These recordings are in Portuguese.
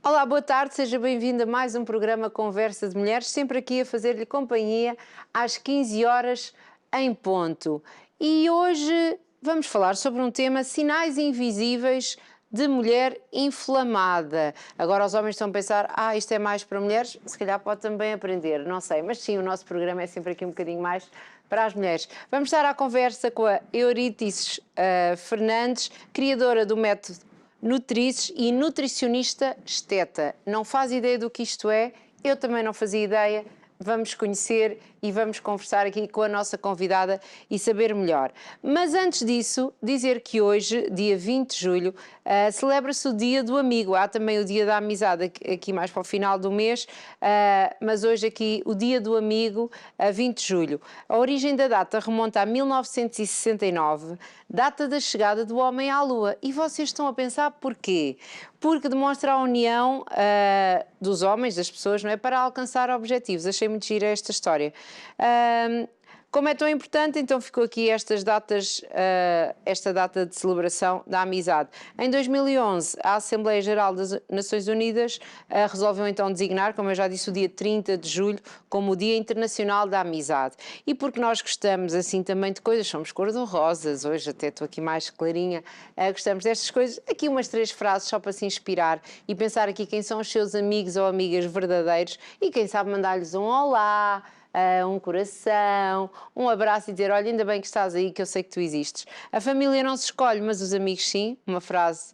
Olá, boa tarde, seja bem-vindo a mais um programa Conversa de Mulheres, sempre aqui a fazer-lhe companhia às 15 horas em ponto. E hoje vamos falar sobre um tema: sinais invisíveis de mulher inflamada. Agora os homens estão a pensar, isto é mais para mulheres, se calhar pode também aprender, não sei, mas sim, o nosso programa é sempre aqui um bocadinho mais para as mulheres. Vamos estar à conversa com a Euridice Fernandes, criadora do método Nutrices e nutricionista esteta. Não faz ideia do que isto é, eu também não fazia ideia. Vamos conhecer e vamos conversar aqui com a nossa convidada e saber melhor. Mas antes disso, dizer que hoje, dia 20 de julho, celebra-se o Dia do Amigo. Há também o Dia da Amizade aqui mais para o final do mês, mas hoje aqui o Dia do Amigo, 20 de julho. A origem da data remonta a 1969, data da chegada do homem à Lua. E vocês estão a pensar porquê? Porque demonstra a união dos homens, das pessoas, não é? Para alcançar objetivos. Achei muito gira esta história. Como é tão importante, então ficou aqui estas datas, esta data de celebração da amizade. Em 2011, a Assembleia Geral das Nações Unidas resolveu então designar, como eu já disse, o dia 30 de julho como o Dia Internacional da Amizade. E porque nós gostamos assim também de coisas, somos cor-de-rosas, hoje até estou aqui mais clarinha, gostamos destas coisas, aqui umas 3 frases só para se inspirar e pensar aqui quem são os seus amigos ou amigas verdadeiros e quem sabe mandar-lhes um olá, um coração, um abraço e dizer, olha, ainda bem que estás aí, que eu sei que tu existes. A família não se escolhe, mas os amigos sim, uma frase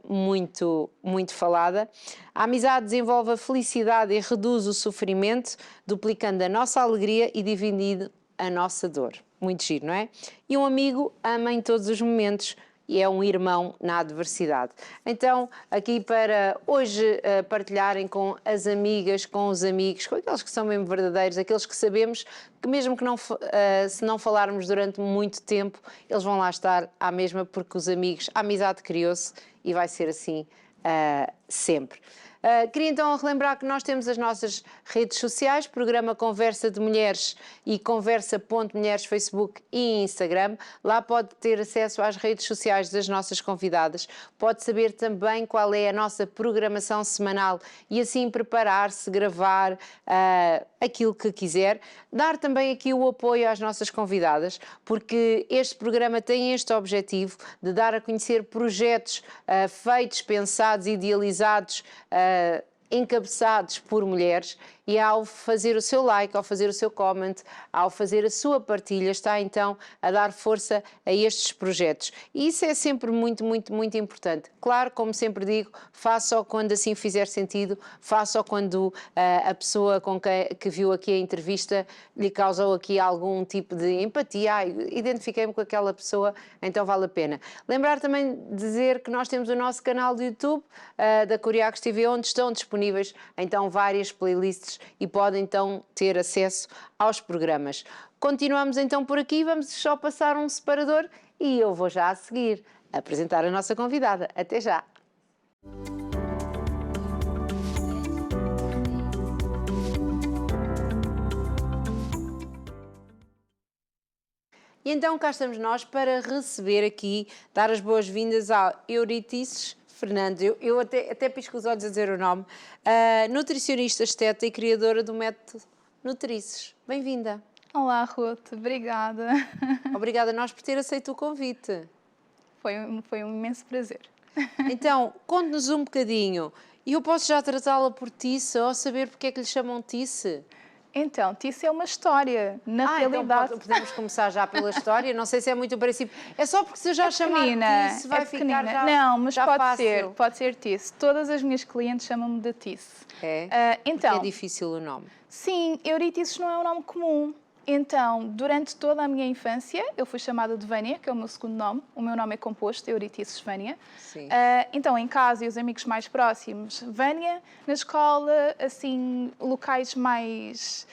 muito falada. A amizade desenvolve a felicidade e reduz o sofrimento, duplicando a nossa alegria e dividindo a nossa dor. Muito giro, não é? E um amigo ama em todos os momentos, e é um irmão na adversidade. Então, aqui para hoje partilharem com as amigas, com os amigos, com aqueles que são mesmo verdadeiros, aqueles que sabemos que mesmo que não, se não falarmos durante muito tempo, eles vão lá estar à mesma, porque os amigos, a amizade criou-se e vai ser assim sempre. Queria então relembrar que nós temos as nossas redes sociais, programa Conversa de Mulheres e Conversa.mulheres, Facebook e Instagram. Lá pode ter acesso às redes sociais das nossas convidadas, pode saber também qual é a nossa programação semanal e assim preparar-se, gravar aquilo que quiser. Dar também aqui o apoio às nossas convidadas, porque este programa tem este objetivo de dar a conhecer projetos feitos, pensados, idealizados, encabeçados por mulheres, e ao fazer o seu like, ao fazer o seu comment, ao fazer a sua partilha, está então a dar força a estes projetos. E isso é sempre muito importante. Claro, como sempre digo, faça-o quando assim fizer sentido, faça-o quando a pessoa com que viu aqui a entrevista lhe causou aqui algum tipo de empatia, identifiquei-me com aquela pessoa, então vale a pena. Lembrar também de dizer que nós temos o nosso canal do YouTube, da Coriacos TV, onde estão disponíveis então várias playlists e podem então ter acesso aos programas. Continuamos então por aqui, vamos só passar um separador e eu vou já a seguir apresentar a nossa convidada. Até já! E então cá estamos nós para receber aqui, dar as boas-vindas ao Euridice Fernandes. Eu até pisco os olhos a dizer o nome. Nutricionista esteta e criadora do método Nutrices. Bem-vinda. Olá, Ruth. Obrigada. Obrigada a nós por ter aceito o convite. Foi um imenso prazer. Então, conte-nos um bocadinho. E eu posso já tratá-la por Tice ou saber porque é que lhe chamam Tice? Então, Tice é uma história. Na realidade... Então podemos começar já pela história. Não sei se é muito o princípio. É só porque se eu já chamar Tice vai ficar já Não, mas já pode ser Tice. Todas as minhas clientes chamam-me de Tice. É? Então, é difícil o nome. Sim, Euridice não é um nome comum. Então, durante toda a minha infância, eu fui chamada de Vânia, que é o meu segundo nome. O meu nome é composto, Euridice Vânia. Sim. Então, em casa e os amigos mais próximos, Vânia. Na escola, assim, locais mais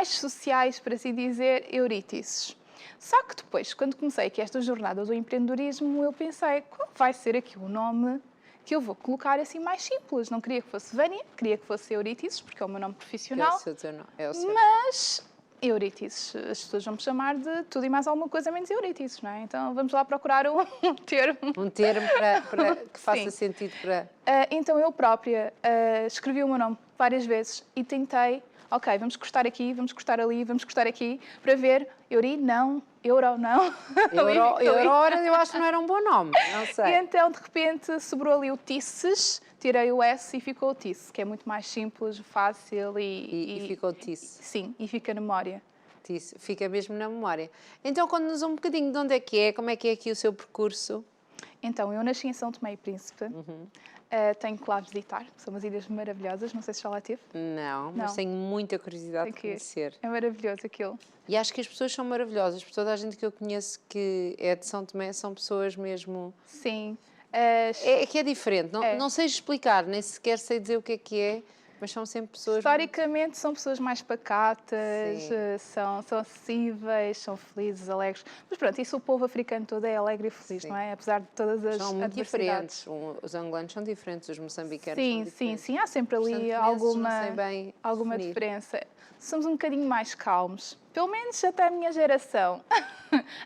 sociais, por assim dizer, Euridices. Só que depois, quando comecei aqui esta jornada do empreendedorismo, eu pensei, qual vai ser aqui o nome que eu vou colocar assim mais simples? Não queria que fosse Vânia, queria que fosse Euridices, porque é o meu nome profissional. É o seu nome. Mas Eurítices. As pessoas vão me chamar de tudo e mais alguma coisa menos Eurítices, não é? Então vamos lá procurar um termo. Um termo para que faça Sim. sentido para... Então eu própria escrevi o meu nome várias vezes e tentei, ok, vamos cortar aqui, vamos cortar ali, vamos cortar aqui, para ver, Euri, não, Euro, não. Aurora, eu acho que não era um bom nome, não sei. E então, de repente, sobrou ali o Tisses, tirei o S e ficou o Tisse, que é muito mais simples, fácil E ficou Tisse. Sim, e fica na memória. Tisse. Fica mesmo na memória. Então, conta-nos um bocadinho de onde é que é, como é que é aqui o seu percurso. Então, eu nasci em São Tomé e Príncipe. Tenho que lá visitar, são umas ilhas maravilhosas, não sei se já lá teve. Não, mas tenho muita curiosidade de conhecer. É maravilhoso aquilo. E acho que as pessoas são maravilhosas, porque toda a gente que eu conheço que é de São Tomé são pessoas mesmo... Sim. É que é diferente, não sei explicar, nem sequer sei dizer o que é, mas são sempre pessoas... Historicamente são pessoas mais pacatas, são acessíveis, são felizes, alegres. Mas pronto, isso o povo africano todo é alegre e feliz, não é? Apesar de todas as são muito adversidades. diferentes. Os angolanos são diferentes, os moçambicanos Sim, são diferentes. sim, há sempre ali alguma diferença. Somos um bocadinho mais calmos, pelo menos até a minha geração.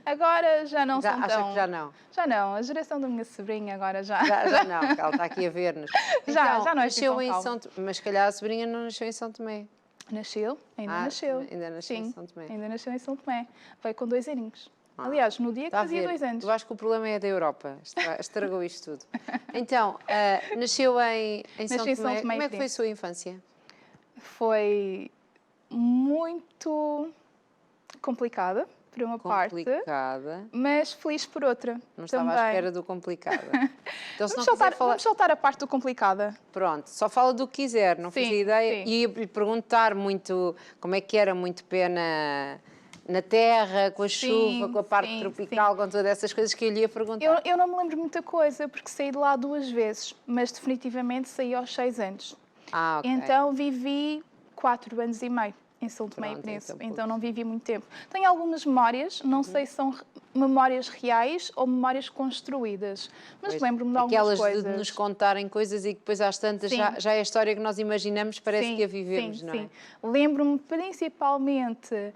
Agora já não são acha tão... que já não? Já não, a geração da minha sobrinha agora já... Já não, porque ela está aqui a ver-nos. Já não é nasceu assim tão em São Tomé, mas se calhar a sobrinha não nasceu em São Tomé. Nasceu, ainda nasceu. Ainda nasceu Sim, em São Tomé. ainda nasceu em São Tomé. Veio com 2 aninhos. Aliás, no dia que fazia 2 anos. Eu acho que o problema é da Europa. Estragou isto tudo. Então, nasceu em São Tomé. Como é que foi a sua infância? Foi muito complicada, por uma parte, mas feliz por outra. Não estava à espera do complicada. Então, vamos soltar a parte do complicada. Pronto, só fala do que quiser, não fazia ideia. E ia-lhe perguntar muito como é que era, muito pé na terra, com a chuva, com a parte tropical, com todas essas coisas que eu lhe ia perguntar. Eu não me lembro muita coisa, porque saí de lá 2 vezes, mas definitivamente saí aos 6 anos. Okay. Então vivi 4 anos e meio em São Tomé e Príncipe, então não vivi muito tempo. Tenho algumas memórias, não sei se são memórias reais ou memórias construídas, mas lembro-me de algumas coisas. Aquelas de nos contarem coisas e que depois às tantas já é a história que nós imaginamos, parece que a vivemos, não é? Lembro-me principalmente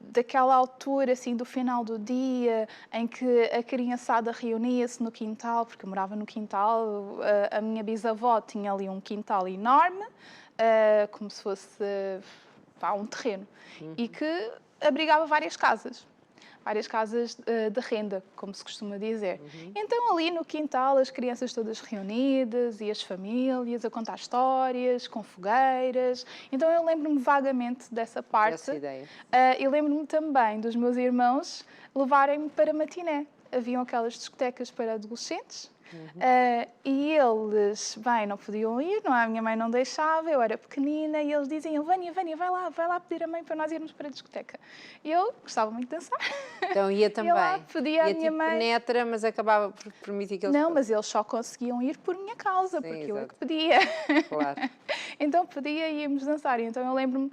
daquela altura, assim, do final do dia, em que a criançada reunia-se no quintal, porque eu morava no quintal, a minha bisavó tinha ali um quintal enorme, como se fosse um terreno, e que abrigava várias casas de renda, como se costuma dizer. Então ali no quintal as crianças todas reunidas e as famílias a contar histórias, com fogueiras. Então eu lembro-me vagamente dessa parte. Essa ideia. E lembro-me também dos meus irmãos levarem-me para matiné. Haviam aquelas discotecas para adolescentes. E eles, não podiam ir, não é? A minha mãe não deixava, eu era pequenina e eles diziam, Vânia, vai lá pedir a mãe para nós irmos para a discoteca. E eu gostava muito de dançar. Então ia também. Pedia à minha mãe. Penetra, mas acabava por permitir que eles... Não, mas eles só conseguiam ir por minha causa, porque eu é que pedia. Claro. Então pedia e íamos dançar. Então eu lembro-me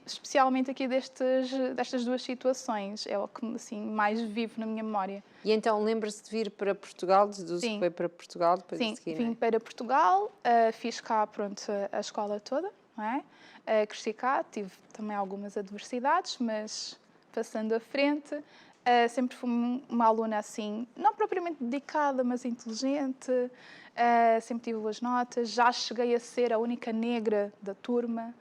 especialmente aqui destas 2 situações. É o que assim, mais vivo na minha memória. E então lembra-se de vir para Portugal, deduzo que foi para Portugal depois de seguir, vim para Portugal, fiz cá a escola toda, não é? Cresci cá, tive também algumas adversidades, mas passando à frente, sempre fui uma aluna assim, não propriamente dedicada, mas inteligente, sempre tive boas notas, já cheguei a ser a única negra da turma.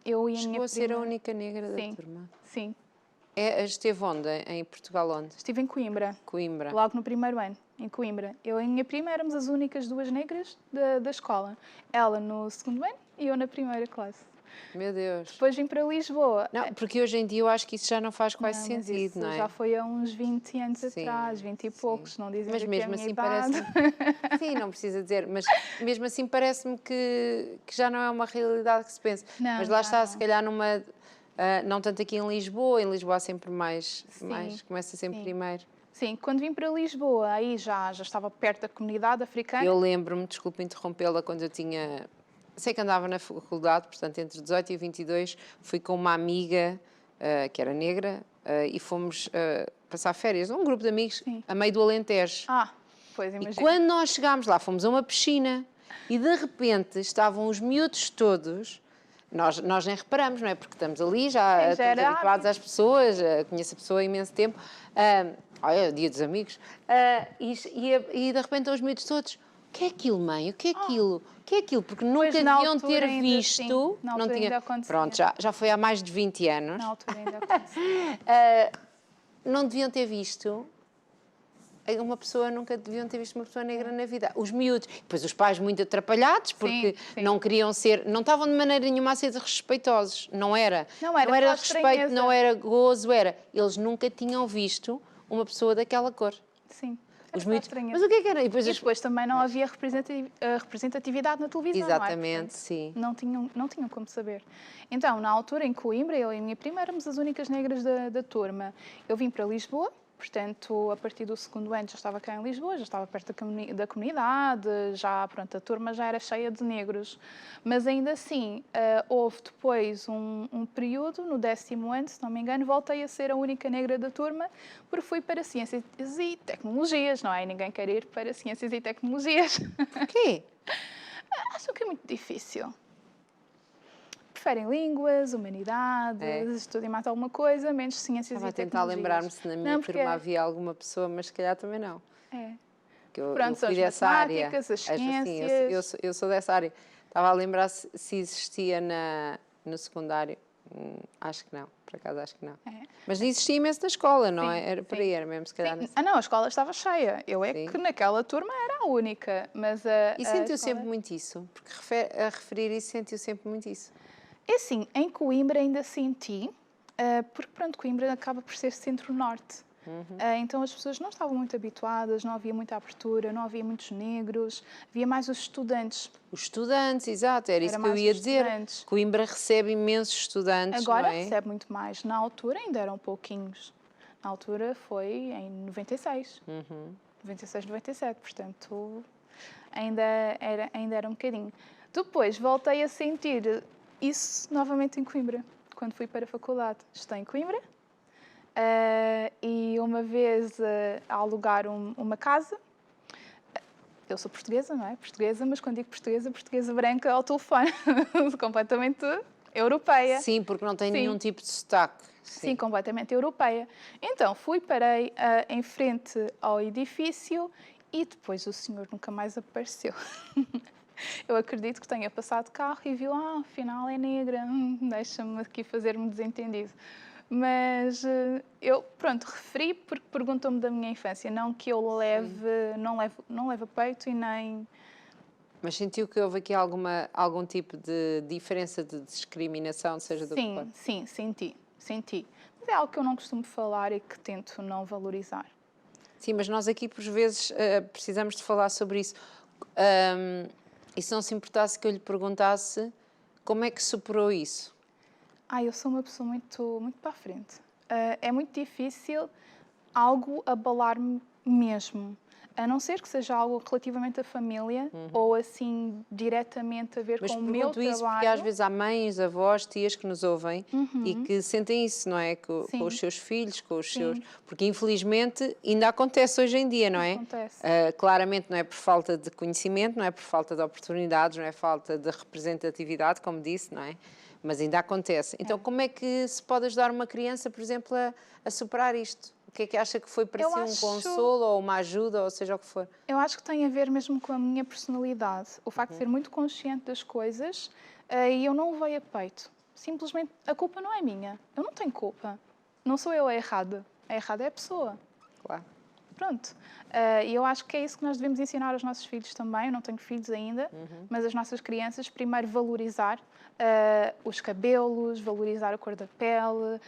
Chegou a ser a única negra da turma? Sim. Esteve onde? Em Portugal onde? Estive em Coimbra. Coimbra. Logo no primeiro ano, em Coimbra. Eu e a minha prima éramos as únicas 2 negras da escola. Ela no 2º ano e eu na primeira classe. Meu Deus. Depois vim para Lisboa. Não, porque hoje em dia eu acho que isso já não faz quase sentido, não é? Já foi há uns 20 anos atrás, 20 e poucos, não dizem que mesmo a minha assim idade. Sim, não precisa dizer, mas mesmo assim parece-me que já não é uma realidade que se pensa. Mas lá está, se calhar numa... não tanto aqui em Lisboa há sempre mais começa sempre primeiro. Sim, quando vim para Lisboa, aí já estava perto da comunidade africana. Eu lembro-me, desculpe interrompê-la, quando eu tinha... Sei que andava na faculdade, portanto, entre 18 e 22, fui com uma amiga que era negra e fomos passar férias, um grupo de amigos, a meio do Alentejo. Pois imagino. E quando nós chegámos lá, fomos a uma piscina e de repente estavam os miúdos todos nós nem reparamos, não é? Porque estamos ali, já Sim, já estamos era habituados às pessoas, conheço a pessoa há imenso tempo. Olha, dia dos amigos. E de repente os miúdos todos, o que é aquilo, mãe? O que é aquilo? O que é aquilo? Porque nunca Pois, na deviam altura ter ainda visto. sim, na Não altura tinha, ainda acontecia. pronto, já foi há mais de 20 anos. Na altura ainda acontecia. Não deviam ter visto. Uma pessoa, nunca deviam ter visto uma pessoa negra na vida. Os miúdos, depois os pais muito atrapalhados, porque sim. não queriam ser, não estavam de maneira nenhuma a ser respeitosos, não era. Não era só respeito, estranheza. não era gozo, era. Eles nunca tinham visto uma pessoa daquela cor. Sim. Os Só miúdos, estranheza. mas o que é que era? E depois também não havia representatividade na televisão, Exatamente, não é? Portanto, sim. Não tinham como saber. Então, na altura em Coimbra, eu e a minha prima éramos as únicas negras da turma. Eu vim para Lisboa, portanto, a partir do 2º ano já estava cá em Lisboa, já estava perto da comunidade, já, pronto, a turma já era cheia de negros. Mas ainda assim, houve depois um período, no 10º ano, se não me engano, voltei a ser a única negra da turma, porque fui para Ciências e Tecnologias, não é? E ninguém quer ir para Ciências e Tecnologias. Porquê? Acho que é muito difícil. Preferem línguas, humanidades, estudem mais alguma coisa, menos ciências Estava e a tentar tecnologias. lembrar-me se na minha Não, porque turma havia alguma pessoa, mas se calhar também não. é. Que eu Pronto, são fui as dessa área. matemáticas, as Sim, ciências. eu sou dessa área. Estava a lembrar se existia no secundário. Acho que não, por acaso acho que não. Mas existia imenso na escola, não é? Era por aí, era mesmo, se calhar. Ah, não, a escola estava cheia. Eu é Sim. que naquela turma era a única. Mas E a sentiu escola... sempre muito isso? Porque a referir isso, sentiu sempre muito isso. É assim, em Coimbra ainda senti, porque pronto, Coimbra acaba por ser centro-norte. Então as pessoas não estavam muito habituadas, não havia muita abertura, não havia muitos negros, havia mais os estudantes. Os estudantes, exato, era isso que eu mais ia os dizer. estudantes. Coimbra recebe imensos estudantes, Agora não é? recebe muito mais. Na altura ainda eram pouquinhos. Na altura foi em 96. 96, 97, portanto ainda era um bocadinho. Depois voltei a sentir isso novamente em Coimbra, quando fui para a faculdade. Estou em Coimbra e uma vez a alugar uma casa. Eu sou portuguesa, não é? Portuguesa, mas quando digo portuguesa, portuguesa branca ao telefone, completamente europeia. Sim, porque não tem Sim. nenhum tipo de sotaque. Sim, completamente europeia. Então, parei em frente ao edifício e depois o senhor nunca mais apareceu. Eu acredito que tenha passado de carro e viu, afinal é negra, deixa-me aqui fazer-me desentendido. Mas eu, pronto, referi porque perguntou-me da minha infância, não que eu não leve a peito e nem... Mas sentiu que houve aqui algum tipo de diferença de discriminação, seja do que for? Sim, senti. Mas é algo que eu não costumo falar e que tento não valorizar. Sim, mas nós aqui, por vezes, precisamos de falar sobre isso. E se não se importasse que eu lhe perguntasse como é que superou isso? Eu sou uma pessoa muito, muito para a frente. É muito difícil algo abalar-me mesmo. A não ser que seja algo relativamente à família ou assim diretamente a ver com o meu trabalho. Mas isso porque às vezes há mães, avós, tias que nos ouvem e que sentem isso, não é? Com os seus filhos, com os seus... Porque infelizmente ainda acontece hoje em dia, não é? Acontece. Claramente não é por falta de conhecimento, não é por falta de oportunidades, não é falta de representatividade, como disse, não é? Mas ainda acontece. Então como é que se pode ajudar uma criança, por exemplo, a superar isto? O que é que acha que foi para si um consolo ou uma ajuda, ou seja o que for? Eu acho que tem a ver mesmo com a minha personalidade. O facto de ser muito consciente das coisas e eu não levei a peito. Simplesmente, a culpa não é minha. Eu não tenho culpa. Não sou eu a errada. A errada é a pessoa. Claro. Pronto. E eu acho que é isso que nós devemos ensinar aos nossos filhos também. Eu não tenho filhos ainda, mas as nossas crianças, primeiro valorizar os cabelos, valorizar a cor da pele,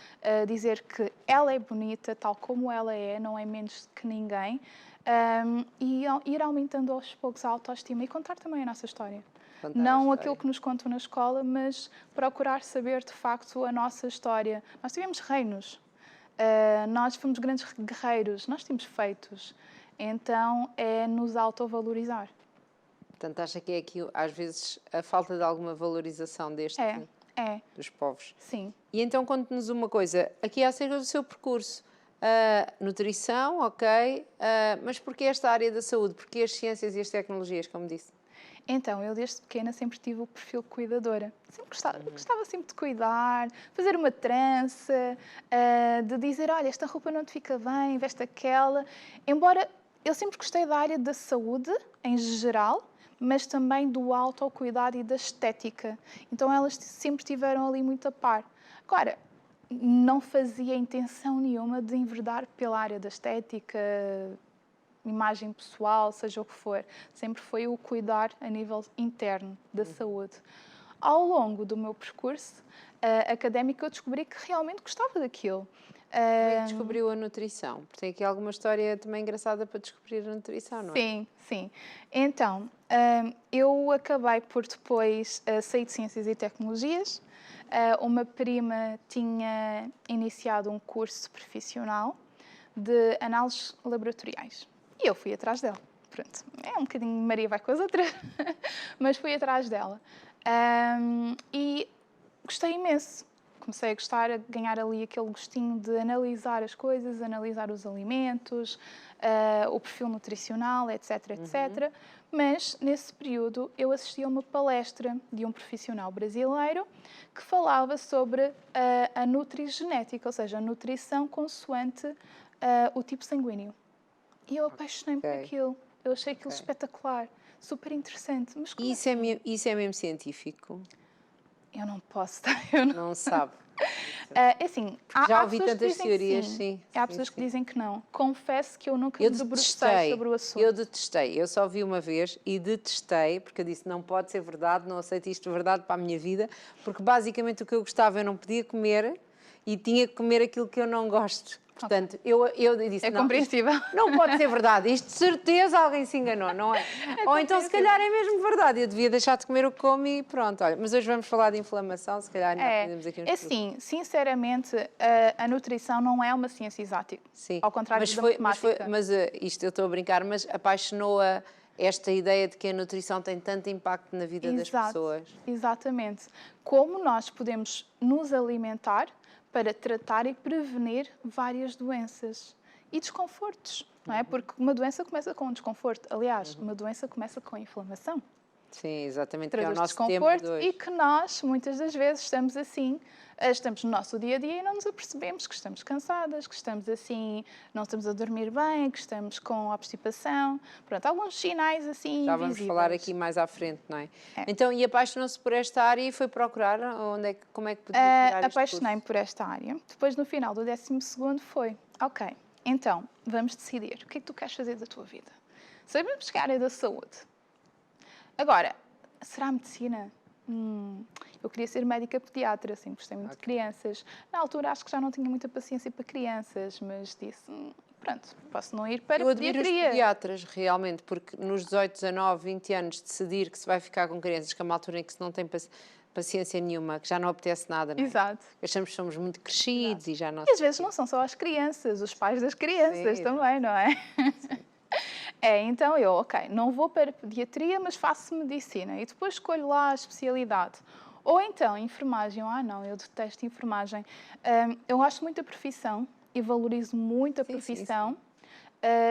dizer que ela é bonita tal como ela é, não é menos que ninguém, e ir aumentando aos poucos a autoestima e contar também a nossa história. Não aquilo que nos contam na escola, mas procurar saber de facto a nossa história. Nós tivemos reinos. Nós fomos grandes guerreiros, nós temos feitos, então é nos autovalorizar. Portanto, acha que é aqui, às vezes, a falta de alguma valorização dos povos? Sim. E então, conte-nos uma coisa, aqui acerca do seu percurso. Nutrição, ok, mas porquê esta área da saúde? Porquê as ciências e as tecnologias, como disse? Então, eu desde pequena sempre tive o perfil cuidadora. Sempre gostava sempre de cuidar, fazer uma trança, de dizer, olha, esta roupa não te fica bem, veste aquela. Embora eu sempre gostei da área da saúde, em geral, mas também do autocuidado e da estética. Então, elas sempre estiveram ali muito a par. Agora, não fazia intenção nenhuma de enverdar pela área da estética, imagem pessoal, seja o que for. Sempre foi o cuidar a nível interno da saúde. Ao longo do meu percurso académico, eu descobri que realmente gostava daquilo. Como é que descobriu a nutrição? Porque tem aqui alguma história também engraçada para descobrir a nutrição, não é? Sim, sim. Então, eu acabei por depois sair de Ciências e Tecnologias. Uma prima tinha iniciado um curso profissional de análises laboratoriais. E eu fui atrás dela. Pronto, é um bocadinho Maria vai com as outras, mas fui atrás dela. E gostei imenso. Comecei a gostar, a ganhar ali aquele gostinho de analisar as coisas, analisar os alimentos, o perfil nutricional, etc, etc. Mas, nesse período, eu assisti a uma palestra de um profissional brasileiro que falava sobre a nutrigenética, ou seja, a nutrição consoante o tipo sanguíneo. E eu apaixonei-me por aquilo. Eu achei aquilo espetacular, super interessante. Mas como Isso é mesmo científico? eu não posso. Não sabe. É assim, Já há ouvi pessoas que tantas dizem teorias, que sim. Há sim, pessoas que sim. dizem que não. Confesso que eu nunca Eu me debrucei detestei, sobre o assunto. eu detestei. Eu só vi uma vez e detestei, porque eu disse, não pode ser verdade, não aceito isto de verdade para a minha vida, porque basicamente o que eu gostava eu não podia comer e tinha que comer aquilo que eu não gosto. Portanto, eu disse, É não, compreensível. isto não pode ser verdade, isto de certeza alguém se enganou, não é? Ou então se calhar é mesmo verdade, eu devia deixar de comer o que como e pronto, olha. Mas hoje vamos falar de inflamação, se calhar ainda aprendemos aqui uns É assim, sinceramente, a nutrição não é uma ciência exata. Sim, Ao contrário da matemática. mas isto eu estou a brincar, mas apaixonou-a esta ideia de que a nutrição tem tanto impacto na vida das pessoas. Exatamente. Como nós podemos nos alimentar para tratar e prevenir várias doenças e desconfortos, não é? Porque uma doença começa com um desconforto. Aliás, uma doença começa com inflamação. Sim, exatamente, que é o Traduz nosso tempo desconforto de hoje. e que nós, muitas das vezes, estamos assim, estamos no nosso dia-a-dia e não nos apercebemos que estamos cansadas, que estamos assim, não estamos a dormir bem, que estamos com obstipação. Pronto, alguns sinais assim Já vamos invisíveis. falar aqui mais à frente, não é? Então, e apaixonou-se por esta área e foi procurar como é que podia tirar este Apaixonei-me curso? por esta área. Depois, no final do 12º, foi, ok, então, vamos decidir o que é que tu queres fazer da tua vida. Sabemos chegar à área da saúde. Agora, será medicina? Eu queria ser médica pediatra, assim, gostei muito de crianças. Na altura, acho que já não tinha muita paciência para crianças, mas disse, pronto, posso não ir para Eu admiro os pediatria. pediatras, realmente, porque nos 18, 19, 20 anos decidir que se vai ficar com crianças, que é uma altura em que se não tem paciência nenhuma, que já não apetece nada, não é? Exato. Achamos que somos muito crescidos e já não... E às vezes não são só as crianças, os pais das crianças Sim, também, não é? Então eu, ok, não vou para pediatria, mas faço medicina e depois escolho lá a especialidade. Ou então enfermagem, não, eu detesto enfermagem. Eu gosto muito da profissão e valorizo muito a profissão,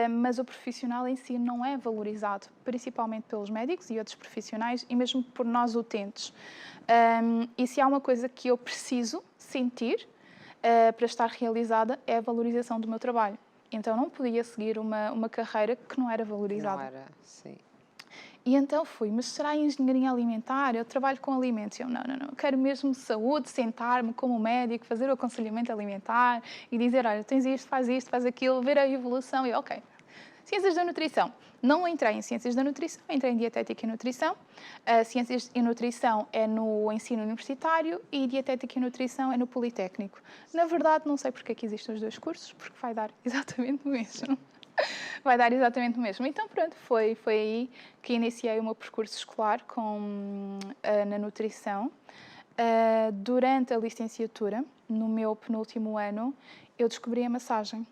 mas o profissional em si não é valorizado, principalmente pelos médicos e outros profissionais e mesmo por nós utentes. E se há uma coisa que eu preciso sentir para estar realizada é a valorização do meu trabalho. Então não podia seguir uma carreira que não era valorizada. Não era, sim. E então fui, mas será engenharia alimentar? Eu trabalho com alimentos. Eu, não, quero mesmo saúde, sentar-me como médico, fazer o aconselhamento alimentar e dizer, olha, tens isto, faz aquilo, ver a evolução. E ok. Ciências da nutrição. Não entrei em ciências da nutrição, entrei em dietética e nutrição. Ciências e nutrição é no ensino universitário e dietética e nutrição é no Politécnico. Na verdade, não sei porque é que existem os dois cursos, porque vai dar exatamente o mesmo. Vai dar exatamente o mesmo. Então, pronto, foi aí que iniciei o meu percurso escolar na nutrição. Durante a licenciatura, no meu penúltimo ano, eu descobri a massagem.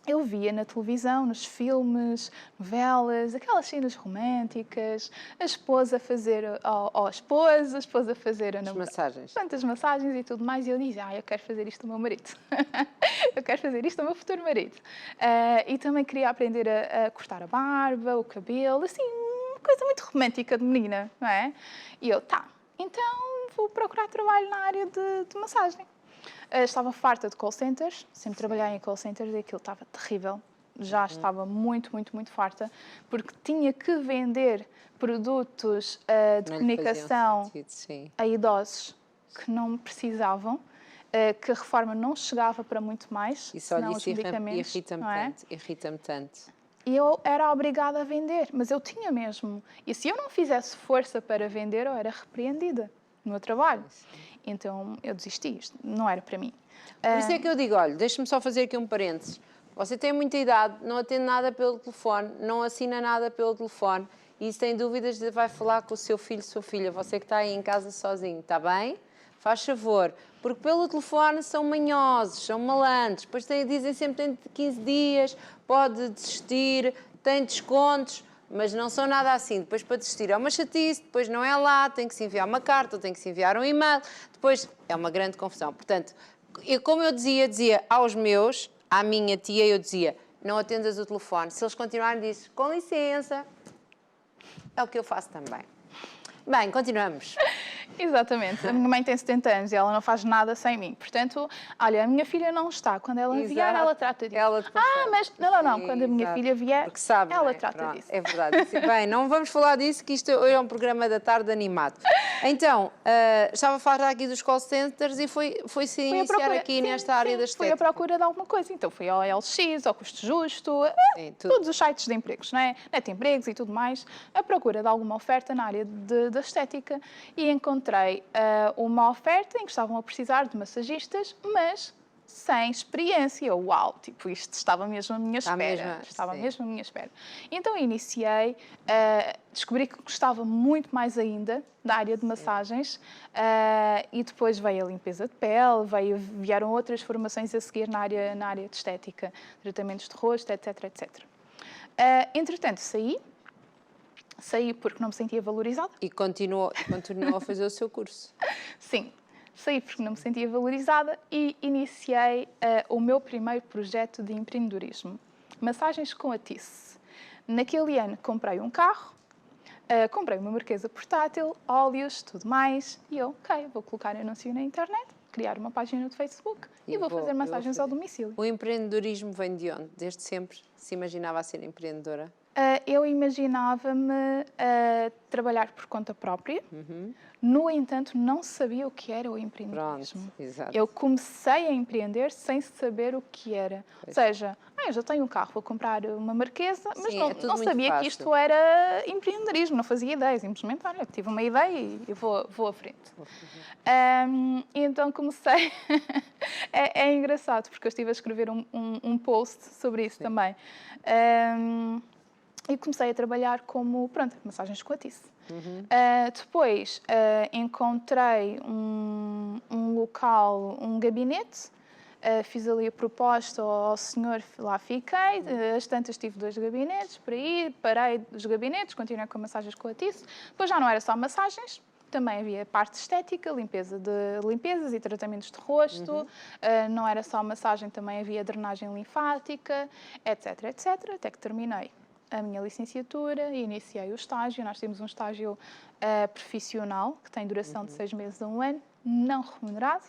Eu via na televisão, nos filmes, novelas, aquelas cenas românticas, a esposa a fazer ao esposo, a esposa a fazer As massagens. tantas massagens e tudo mais. E eu dizia, eu quero fazer isto ao meu marido. Eu quero fazer isto ao meu futuro marido. E também queria aprender a cortar a barba, o cabelo, assim, coisa muito romântica de menina, não é? E eu, então vou procurar trabalho na área de massagem. Estava farta de call centers, sempre trabalhei em call centers e aquilo estava terrível. Já estava muito, muito, muito farta, porque tinha que vender produtos de comunicação a idosos que não precisavam, que a reforma não chegava para muito mais, senão os medicamentos. Irrita-me tanto. E eu era obrigada a vender, mas eu tinha mesmo. E se eu não fizesse força para vender, eu era repreendida no meu trabalho. Então eu desisti, isto não era para mim. Por isso é que eu digo, olha, deixa-me só fazer aqui um parênteses. Você tem muita idade, não atende nada pelo telefone, não assina nada pelo telefone e se tem dúvidas vai falar com o seu filho, sua filha, você que está aí em casa sozinho, está bem? Faz favor, porque pelo telefone são manhosos, são malandros, depois dizem sempre que tem 15 dias, pode desistir, tem descontos, mas não são nada assim. Depois para desistir é uma chatice, depois não é lá, tem que se enviar uma carta, tem que se enviar um e-mail, depois é uma grande confusão. Portanto, como eu dizia aos meus, à minha tia, eu dizia, não atendas o telefone. Se eles continuarem, dizes, com licença, é o que eu faço também. Bem, continuamos. Exatamente. A minha mãe tem 70 anos e ela não faz nada sem mim. Portanto, olha, a minha filha não está. Quando ela vier, ela trata disso. Mas... Não. Quando a minha filha vier, sabe, ela trata disso. É verdade. Bem, não vamos falar disso, que isto hoje é um programa da tarde animado. Então, estava a falar aqui dos call centers e foi-se iniciar aqui nesta área da estética. Fui à procura de alguma coisa. Então, fui ao LX, ao Custo Justo, todos os sites de empregos, não é? Net Empregos e tudo mais, à procura de alguma oferta na área da estética e encontrei uma oferta em que estavam a precisar de massagistas, mas sem experiência. Uau, tipo, isto estava mesmo à minha espera. Estava mesmo à minha espera. Então iniciei, descobri que gostava muito mais ainda da área de massagens e depois veio a limpeza de pele, vieram outras formações a seguir na área de estética, tratamentos de rosto, etc, etc. Entretanto, saí porque não me sentia valorizada. E continuou a fazer o seu curso. Sim, saí porque não me sentia valorizada e iniciei o meu primeiro projeto de empreendedorismo. Massagens com a Tice. Naquele ano comprei um carro, comprei uma marquesa portátil, óleos, tudo mais. E eu, vou colocar anúncio na internet, criar uma página do Facebook e vou fazer massagens ao domicílio. O empreendedorismo vem de onde? Desde sempre se imaginava a ser empreendedora? Eu imaginava-me trabalhar por conta própria, no entanto, não sabia o que era o empreendedorismo. Pronto, exato. Eu comecei a empreender sem saber o que era. Ou seja, eu já tenho um carro, vou comprar uma marquesa, mas não sabia que isto era empreendedorismo, não fazia ideia. Simplesmente, olha, tive uma ideia e vou à frente. Então comecei... é engraçado, porque eu estive a escrever um post sobre isso também. E comecei a trabalhar como, massagens com a Tice. Depois encontrei um local, um gabinete, fiz ali a proposta ao senhor, lá fiquei, às tantas tive 2 gabinetes para ir, parei dos gabinetes, continuei com massagens com a Tice. Depois já não era só massagens, também havia parte estética, limpezas e tratamentos de rosto, não era só massagem, também havia drenagem linfática, etc, etc, até que terminei a minha licenciatura e iniciei o estágio. Nós temos um estágio profissional, que tem duração de 6 meses a 1 ano, não remunerado,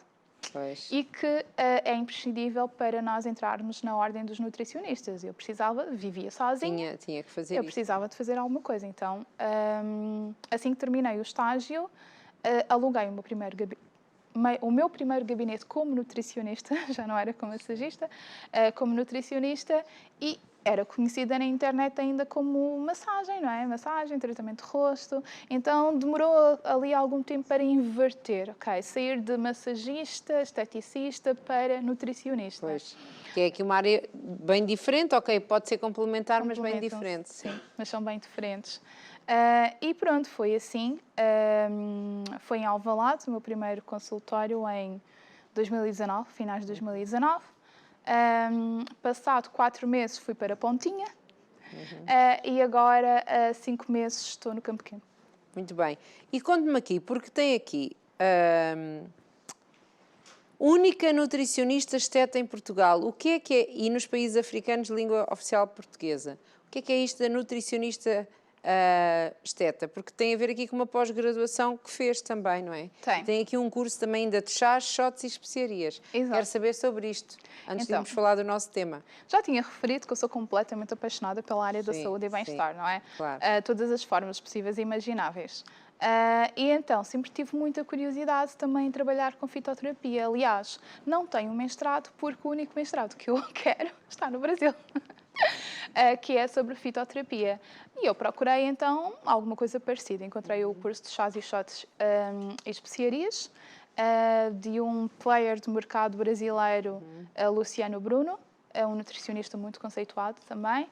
e que é imprescindível para nós entrarmos na ordem dos nutricionistas. Eu vivia sozinha, tinha que fazer eu precisava de fazer alguma coisa. Então, assim que terminei o estágio, aluguei o meu primeiro gabinete como nutricionista, já não era como massagista, como nutricionista, e era conhecida na internet ainda como massagem, não é? Massagem, tratamento de rosto. Então, demorou ali algum tempo para inverter, sair de massagista, esteticista para nutricionista. Pois, que é aqui uma área bem diferente, pode ser complementar, mas bem diferente. Sim, mas são bem diferentes. E pronto, foi assim. Foi em Alvalade, o meu primeiro consultório em 2019, finais de 2019. Passado 4 meses fui para Pontinha e agora 5 meses estou no Campo Pequeno. Muito bem. E conte-me aqui, porque tem aqui única nutricionista esteta em Portugal. O que é, e nos países africanos de língua oficial portuguesa? O que é isto da nutricionista Esteta, porque tem a ver aqui com uma pós-graduação que fez também, não é? Tem Aqui um curso também ainda de chás, shots e especiarias. Exato. Quero saber sobre isto, antes de Então, irmos falar do nosso tema. Já tinha referido que eu sou completamente apaixonada pela área da saúde e bem-estar, não é? Claro. Todas as formas possíveis e imagináveis. E então, sempre tive muita curiosidade também em trabalhar com fitoterapia. Aliás, não tenho mestrado porque o único mestrado que eu quero está no Brasil. Que é sobre fitoterapia. E eu procurei, então, alguma coisa parecida. Encontrei o curso de chás e shots e especiarias de um player de mercado brasileiro, Luciano Bruno, é um nutricionista muito conceituado também.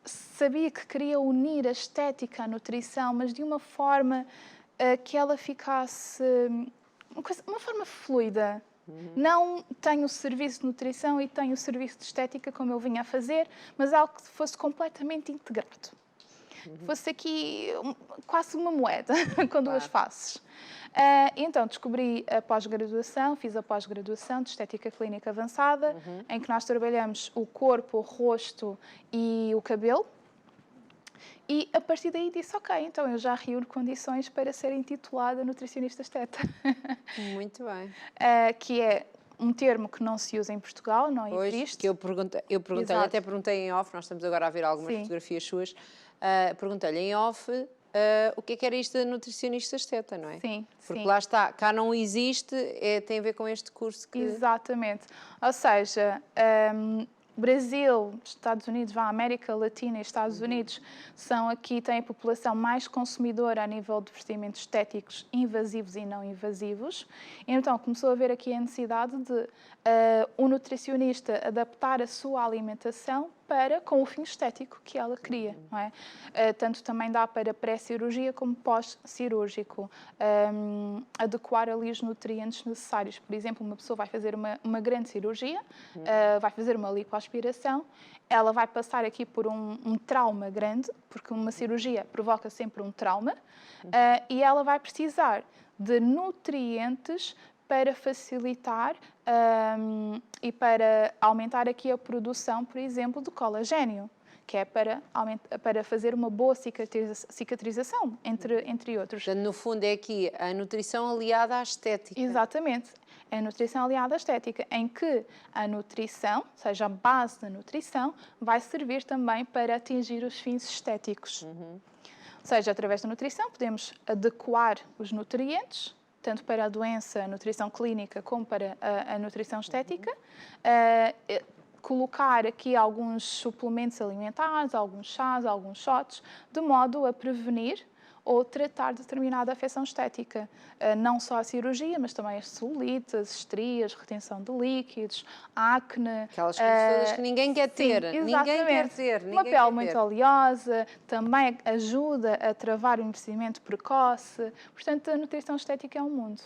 Sabia que queria unir a estética à nutrição, mas de uma forma que ela ficasse uma forma fluida. Não tenho o serviço de nutrição e tenho o serviço de estética como eu vinha a fazer, mas algo que fosse completamente integrado. Fosse aqui quase uma moeda com duas faces. Então descobri a pós-graduação, fiz a pós-graduação de Estética Clínica Avançada, em que nós trabalhamos o corpo, o rosto e o cabelo. E a partir daí disse, ok, então eu já reúno condições para ser intitulada nutricionista esteta. Muito bem. Que é um termo que não se usa em Portugal, não existe. Que eu perguntei até perguntei em off, nós estamos agora a ver algumas fotografias suas, perguntei-lhe em off o que era isto da nutricionista esteta, não é? Sim, Porque lá está, cá não existe, tem a ver com este curso que... Exatamente. Ou seja, Brasil, Estados Unidos, América Latina e Estados Unidos são aqui, têm a população mais consumidora a nível de procedimentos estéticos invasivos e não invasivos. Então começou a haver aqui a necessidade de o nutricionista adaptar a sua alimentação com o fim estético que ela queria, não é? Tanto também dá para pré-cirurgia como pós-cirúrgico, adequar ali os nutrientes necessários. Por exemplo, uma pessoa vai fazer uma grande cirurgia, vai fazer uma lipoaspiração, ela vai passar aqui por um trauma grande, porque uma cirurgia provoca sempre um trauma, e ela vai precisar de nutrientes para facilitar e para aumentar aqui a produção, por exemplo, de colagênio, que é para fazer uma boa cicatrização, entre outros. Portanto, no fundo é aqui a nutrição aliada à estética. Exatamente. É a nutrição aliada à estética, em que a nutrição, ou seja, a base da nutrição, vai servir também para atingir os fins estéticos. Ou seja, através da nutrição podemos adequar os nutrientes, tanto para a doença, a nutrição clínica, como para a nutrição estética, colocar aqui alguns suplementos alimentares, alguns chás, alguns shots, de modo a prevenir ou tratar determinada afecção estética. Não só a cirurgia, mas também as celulites, as estrias, retenção de líquidos, acne. Aquelas coisas todas que ninguém quer ter. Sim, ninguém quer ter. Uma pele muito oleosa, também ajuda a travar o envelhecimento precoce. Portanto, a nutrição estética é um mundo.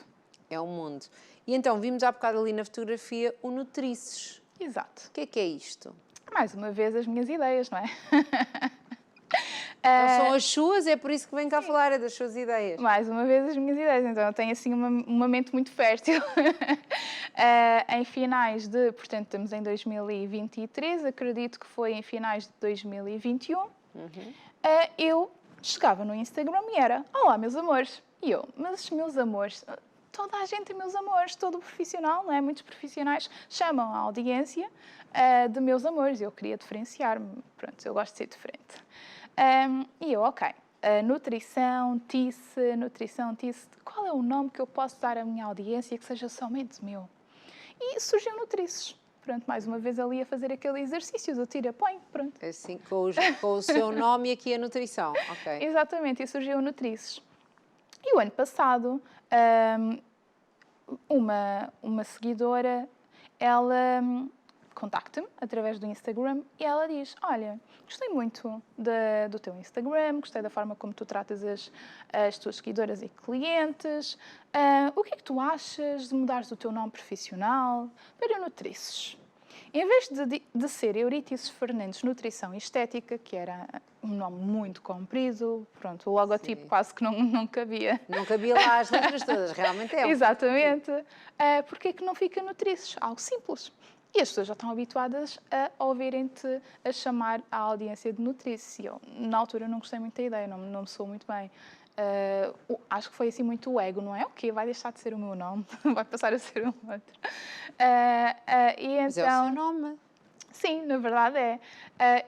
É um mundo. E então, vimos há bocado ali na fotografia o Nutrices. Exato. O que é isto? Mais uma vez, as minhas ideias, não é? Então são as suas, é por isso que vem cá falar, é das suas ideias. Mais uma vez as minhas ideias, então eu tenho assim uma mente muito fértil. Em finais portanto estamos em 2023, acredito que foi em finais de 2021, eu chegava no Instagram e era, olá meus amores, e eu, mas meus amores, toda a gente é meus amores, todo profissional, não é? Muitos profissionais chamam a audiência de meus amores, eu queria diferenciar-me, pronto, eu gosto de ser diferente. E eu, ok, nutrição, TIS, qual é o nome que eu posso dar à minha audiência que seja somente meu? E surgiu Nutrices. Pronto, mais uma vez ali a fazer aquele exercício do tira, põe, pronto. Assim, com o seu nome e aqui a nutrição, ok. Exatamente, e surgiu Nutrices. E o ano passado, uma seguidora, ela contacta-me através do Instagram e ela diz, olha, gostei muito do teu Instagram, gostei da forma como tu tratas as tuas seguidoras e clientes. O que é que tu achas de mudares o teu nome profissional para Nutrices? Em vez de ser Eurítices Fernandes Nutrição e Estética, que era um nome muito comprido, pronto, o logotipo quase que não cabia. Não cabia lá as letras todas, realmente é. Exatamente. Porquê é que não fica Nutrices? Algo simples. E as pessoas já estão habituadas a ouvirem-te a chamar a audiência de Nutrice. Eu, na altura, não gostei muito da ideia, não me soou muito bem. Acho que foi assim muito o ego, não é? Ok, vai deixar de ser o meu nome, vai passar a ser um outro. Mas é o seu nome. Sim, na verdade é.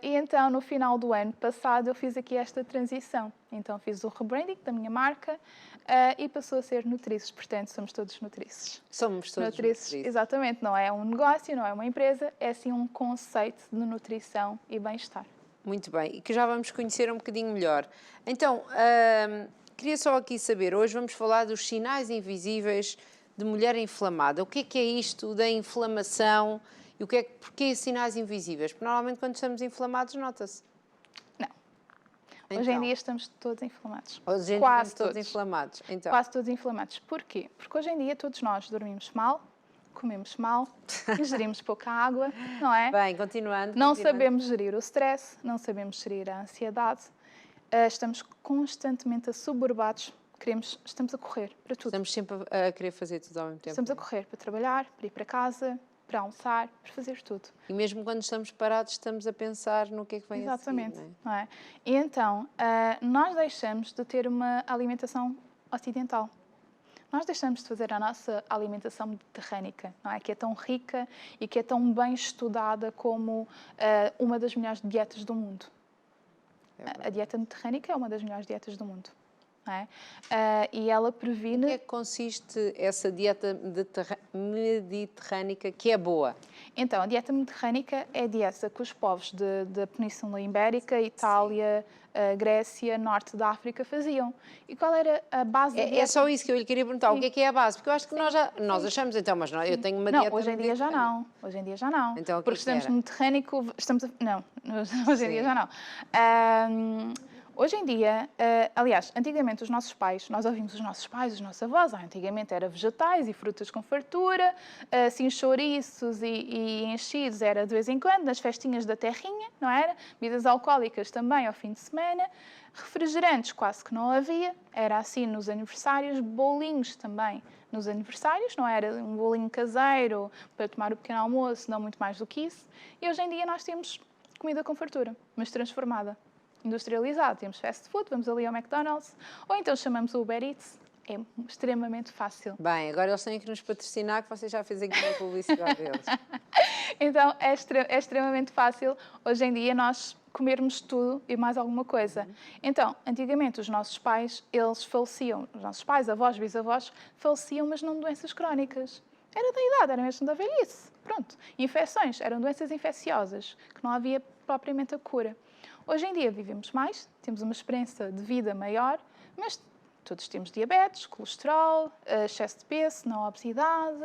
E então, no final do ano passado, eu fiz aqui esta transição. Então, fiz o rebranding da minha marca e passou a ser Nutrices. Portanto, somos todos Nutrices. Somos todos Nutrices. Exatamente. Não é um negócio, não é uma empresa, é sim um conceito de nutrição e bem-estar. Muito bem, e que já vamos conhecer um bocadinho melhor. Então, queria só aqui saber, hoje vamos falar dos sinais invisíveis de mulher inflamada. O que é isto da inflamação e porquê sinais invisíveis? Porque normalmente quando estamos inflamados nota-se. Não. Então, hoje em dia estamos todos inflamados. Hoje em dia estamos todos inflamados. Então. Quase todos inflamados. Porquê? Porque hoje em dia todos nós dormimos mal, comemos mal, ingerimos pouca água, não é? Bem, continuando. Não sabemos gerir o stress, não sabemos gerir a ansiedade, estamos constantemente assoberbados, estamos a correr para tudo. Estamos sempre a querer fazer tudo ao mesmo tempo. Estamos a correr para trabalhar, para ir para casa, para almoçar, para fazer tudo. E mesmo quando estamos parados, estamos a pensar no que é que vem Exatamente, a seguir, não é? E então, nós deixamos de ter uma alimentação ocidental. Nós deixamos de fazer a nossa alimentação mediterrânica, não é? Que é tão rica e que é tão bem estudada como uma das melhores dietas do mundo. A dieta mediterrânica é uma das melhores dietas do mundo. Não é? E ela previne... Em que é que consiste essa dieta mediterrânica que é boa? Então, a dieta mediterrânica é a dieta que os povos da Península Ibérica, Itália, Grécia, Norte da África faziam. E qual era a base da dieta? É só isso que eu lhe queria perguntar. Sim. O que é a base? Porque eu acho que nós achamos, então, mas eu tenho uma dieta hoje em dia já não. Hoje em dia já não. Então, porque estamos no Mediterrâneo, hoje em dia já não. Hoje em dia, aliás, antigamente os nossos pais, nós ouvimos os nossos pais, os nossos avós, antigamente era vegetais e frutas com fartura, assim chouriços e enchidos era de vez em quando, nas festinhas da terrinha, não era? Bebidas alcoólicas também ao fim de semana, refrigerantes quase que não havia, era assim nos aniversários, bolinhos também nos aniversários, não era um bolinho caseiro para tomar o pequeno almoço, não muito mais do que isso. E hoje em dia nós temos comida com fartura, mas transformada. Industrializado, temos fast food, vamos ali ao McDonald's, ou então chamamos o Uber Eats, é extremamente fácil. Bem, agora eles têm que nos patrocinar, que você já fez aqui uma publicidade deles. Então, é extremamente fácil, hoje em dia, nós comermos tudo e mais alguma coisa. Então, antigamente, os nossos pais, eles faleciam, os nossos pais, avós, bisavós, faleciam, mas não de doenças crónicas. Era da idade, era mesmo da velhice. Pronto. Infecções, eram doenças infecciosas, que não havia propriamente a cura. Hoje em dia vivemos mais, temos uma esperança de vida maior, mas todos temos diabetes, colesterol, excesso de peso, não obesidade,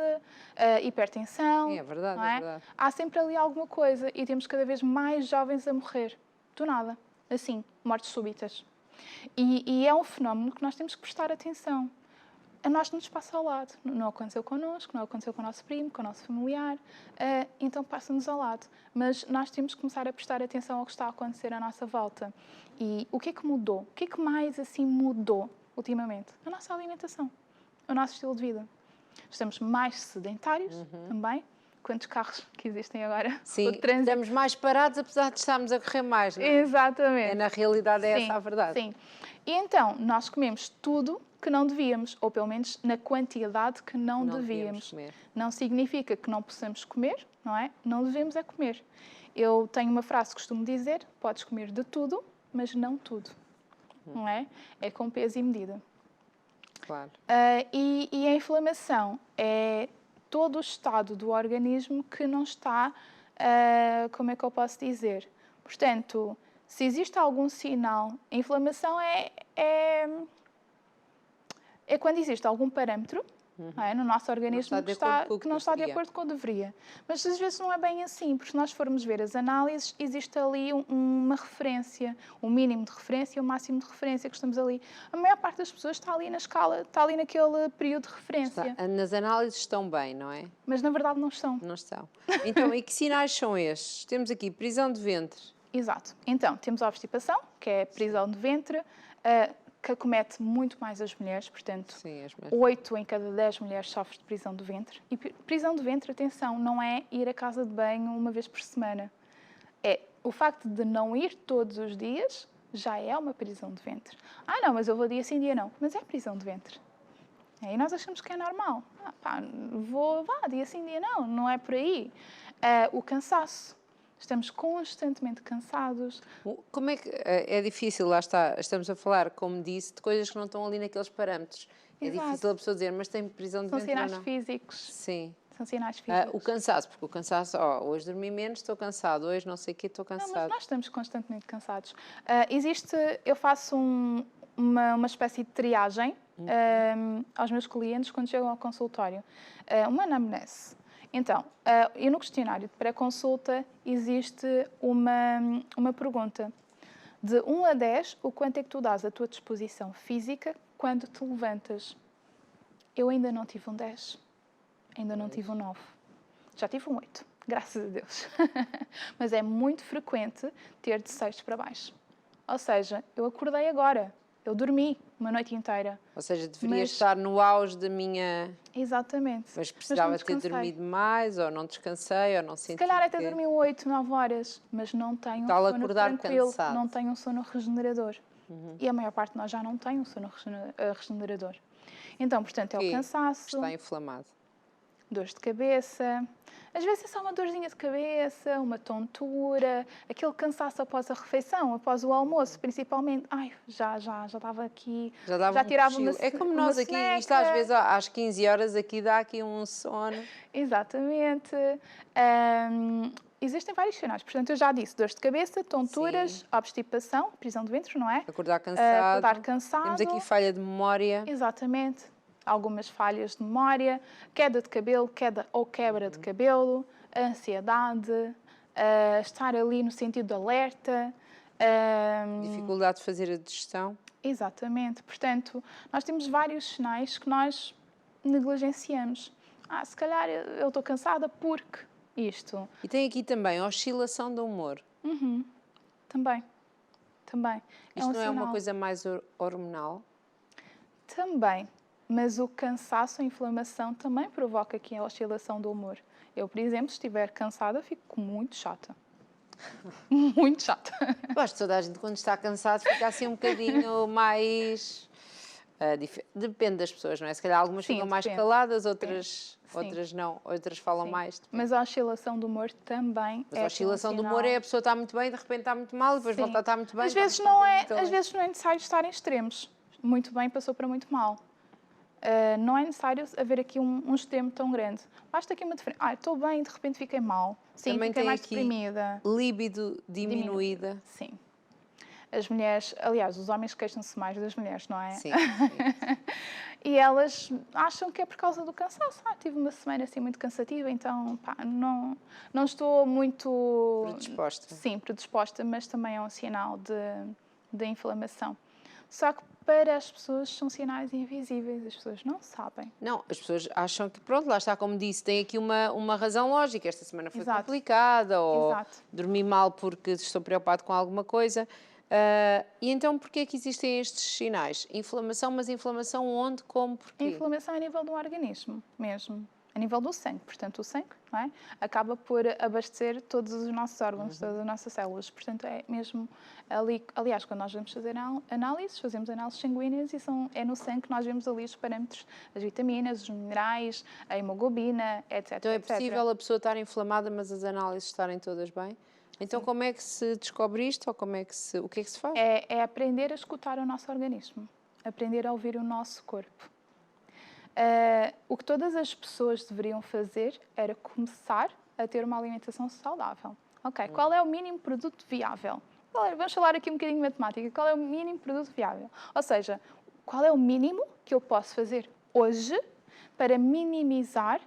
hipertensão. É verdade, não é? É verdade. Há sempre ali alguma coisa e temos cada vez mais jovens a morrer. Do nada. Assim, mortes súbitas. E é um fenómeno que nós temos que prestar atenção. A nós não nos passa ao lado. Não aconteceu connosco, não aconteceu com o nosso primo, com o nosso familiar, então passa-nos ao lado. Mas nós temos que começar a prestar atenção ao que está a acontecer à nossa volta. E o que é que mudou? O que é que mais assim mudou ultimamente? A nossa alimentação, o nosso estilo de vida. Estamos mais sedentários também. Quantos carros que existem agora? Sim, estamos mais parados, apesar de estarmos a correr mais. Não é? Exatamente. Na realidade é essa a verdade. Sim. E então, nós comemos tudo que não devíamos, ou pelo menos na quantidade que não devíamos. Comer. Não significa que não possamos comer, não é? Não devemos é comer. Eu tenho uma frase que costumo dizer, podes comer de tudo, mas não tudo. Não é? É com peso e medida. Claro. E a inflamação é todo o estado do organismo que não está, como é que eu posso dizer? Portanto, se existe algum sinal, a inflamação é quando existe algum parâmetro não é, no nosso organismo que não está de acordo com o que deveria. Mas às vezes não é bem assim, porque se nós formos ver as análises, existe ali uma referência, um mínimo de referência e um máximo de referência que estamos ali. A maior parte das pessoas está ali na escala, está ali naquele período de referência. Nas análises estão bem, não é? Mas na verdade não estão. Não estão. Então, e que sinais são estes? Temos aqui prisão de ventre. Exato. Então, temos a obstipação, que é prisão de ventre, que acomete muito mais as mulheres, portanto, Sim, as mulheres. 8 em cada 10 mulheres sofrem de prisão do ventre. E prisão do ventre, atenção, não é ir à casa de banho uma vez por semana. É o facto de não ir todos os dias já é uma prisão de ventre. Ah, não, mas eu vou dia sim, dia não. Mas é prisão de ventre. E nós achamos que é normal. Vá, dia sim, dia não. Não é por aí. O cansaço. Estamos constantemente cansados. Como é que é difícil, lá está, estamos a falar, como disse, de coisas que não estão ali naqueles parâmetros. É Exato. difícil a pessoa dizer, mas tem prisão de São ventre ou sinais não? físicos. Sim. São sinais físicos. O cansaço, porque o cansaço, hoje dormi menos, estou cansado, hoje não sei o quê, estou Não, mas cansado. nós estamos constantemente cansados. Eu faço uma espécie de triagem aos meus clientes quando chegam ao consultório. Uma anamnese. Então, e no questionário de pré-consulta existe uma pergunta. De 1 a 10, o quanto é que tu dás à tua disposição física quando te levantas? Eu ainda não tive um 10. Ainda não tive um 9. Já tive um 8, graças a Deus. Mas é muito frequente ter de 6 para baixo. Ou seja, eu acordei agora. Eu dormi uma noite inteira. Ou seja, deveria estar no auge da minha... Exatamente. Mas precisava não ter descansei. dormido mais, ou não descansei, ou não senti Se calhar até que... dormi 8, 9 horas, mas não tenho um Tal sono acordar tranquilo, cansado. não tenho um sono regenerador. E a maior parte de nós já não tem um sono regenerador. Então, portanto, é o cansaço, Está inflamado. dores de cabeça, às vezes é só uma dorzinha de cabeça, uma tontura, aquele cansaço após a refeição, após o almoço, principalmente. Ai, já estava aqui, já tirava uma É como nós aqui, isto às vezes às 15 horas aqui dá aqui um sono. Exatamente. Existem vários sinais. Portanto, eu já disse, dores de cabeça, tonturas, Sim. obstipação, prisão de ventre, não é? Acordar cansado. Acordar cansado. Temos aqui falha de memória. Exatamente. Algumas falhas de memória, queda de cabelo, quebra de cabelo, ansiedade, estar ali no sentido de alerta. Dificuldade de fazer a digestão. Exatamente. Portanto, nós temos vários sinais que nós negligenciamos. Se calhar eu estou cansada porque isto. E tem aqui também a oscilação do humor. Também. Isto não é uma sinal. coisa mais hormonal? Também. Mas o cansaço, a inflamação também provoca aqui a oscilação do humor. Eu, por exemplo, se estiver cansada, fico muito chata. Muito chata. Eu acho que toda a gente, quando está cansado, fica assim um bocadinho mais... depende das pessoas, não é? Se calhar algumas ficam mais caladas, outras não, outras falam mais. Depende. Mas a oscilação do humor também Mas a oscilação do humor é a pessoa está muito bem, de repente está muito mal, e depois volta a estar muito bem. Às vezes não é necessário estar em extremos. Muito bem passou para muito mal. Não é necessário haver aqui um extremo tão grande. Basta aqui uma diferença. Estou bem, de repente fiquei mal. Sim, também fiquei tem mais aqui deprimida. Líbido diminuída. Sim. As mulheres, aliás, os homens queixam-se mais das mulheres, não é? Sim. E elas acham que é por causa do cansaço. Tive uma semana assim muito cansativa, então não estou muito... Predisposta. Sim, predisposta, mas também é um sinal de inflamação. Só que para as pessoas são sinais invisíveis, as pessoas não sabem. Não, as pessoas acham que, pronto, lá está, como disse, tem aqui uma razão lógica. Esta semana foi Exato. complicada, ou Exato. dormi mal porque estou preocupado com alguma coisa. E então, porquê é que existem estes sinais? Inflamação, mas inflamação onde, como, porquê? Inflamação a nível do organismo mesmo, a nível do sangue. Portanto, o sangue, não é? Acaba por abastecer todos os nossos órgãos, todas as nossas células. Portanto, é mesmo ali... Aliás, quando nós vamos fazer análises, fazemos análises sanguíneas e é no sangue que nós vemos ali os parâmetros, as vitaminas, os minerais, a hemoglobina, etc. Então é possível a pessoa estar inflamada, mas as análises estarem todas bem? Então, sim, como é que se descobre isto? Ou o que é que se faz? É aprender a escutar o nosso organismo, aprender a ouvir o nosso corpo. O que todas as pessoas deveriam fazer era começar a ter uma alimentação saudável. Ok, qual é o mínimo produto viável? Vamos falar aqui um bocadinho de matemática. Qual é o mínimo produto viável? Ou seja, qual é o mínimo que eu posso fazer hoje para minimizar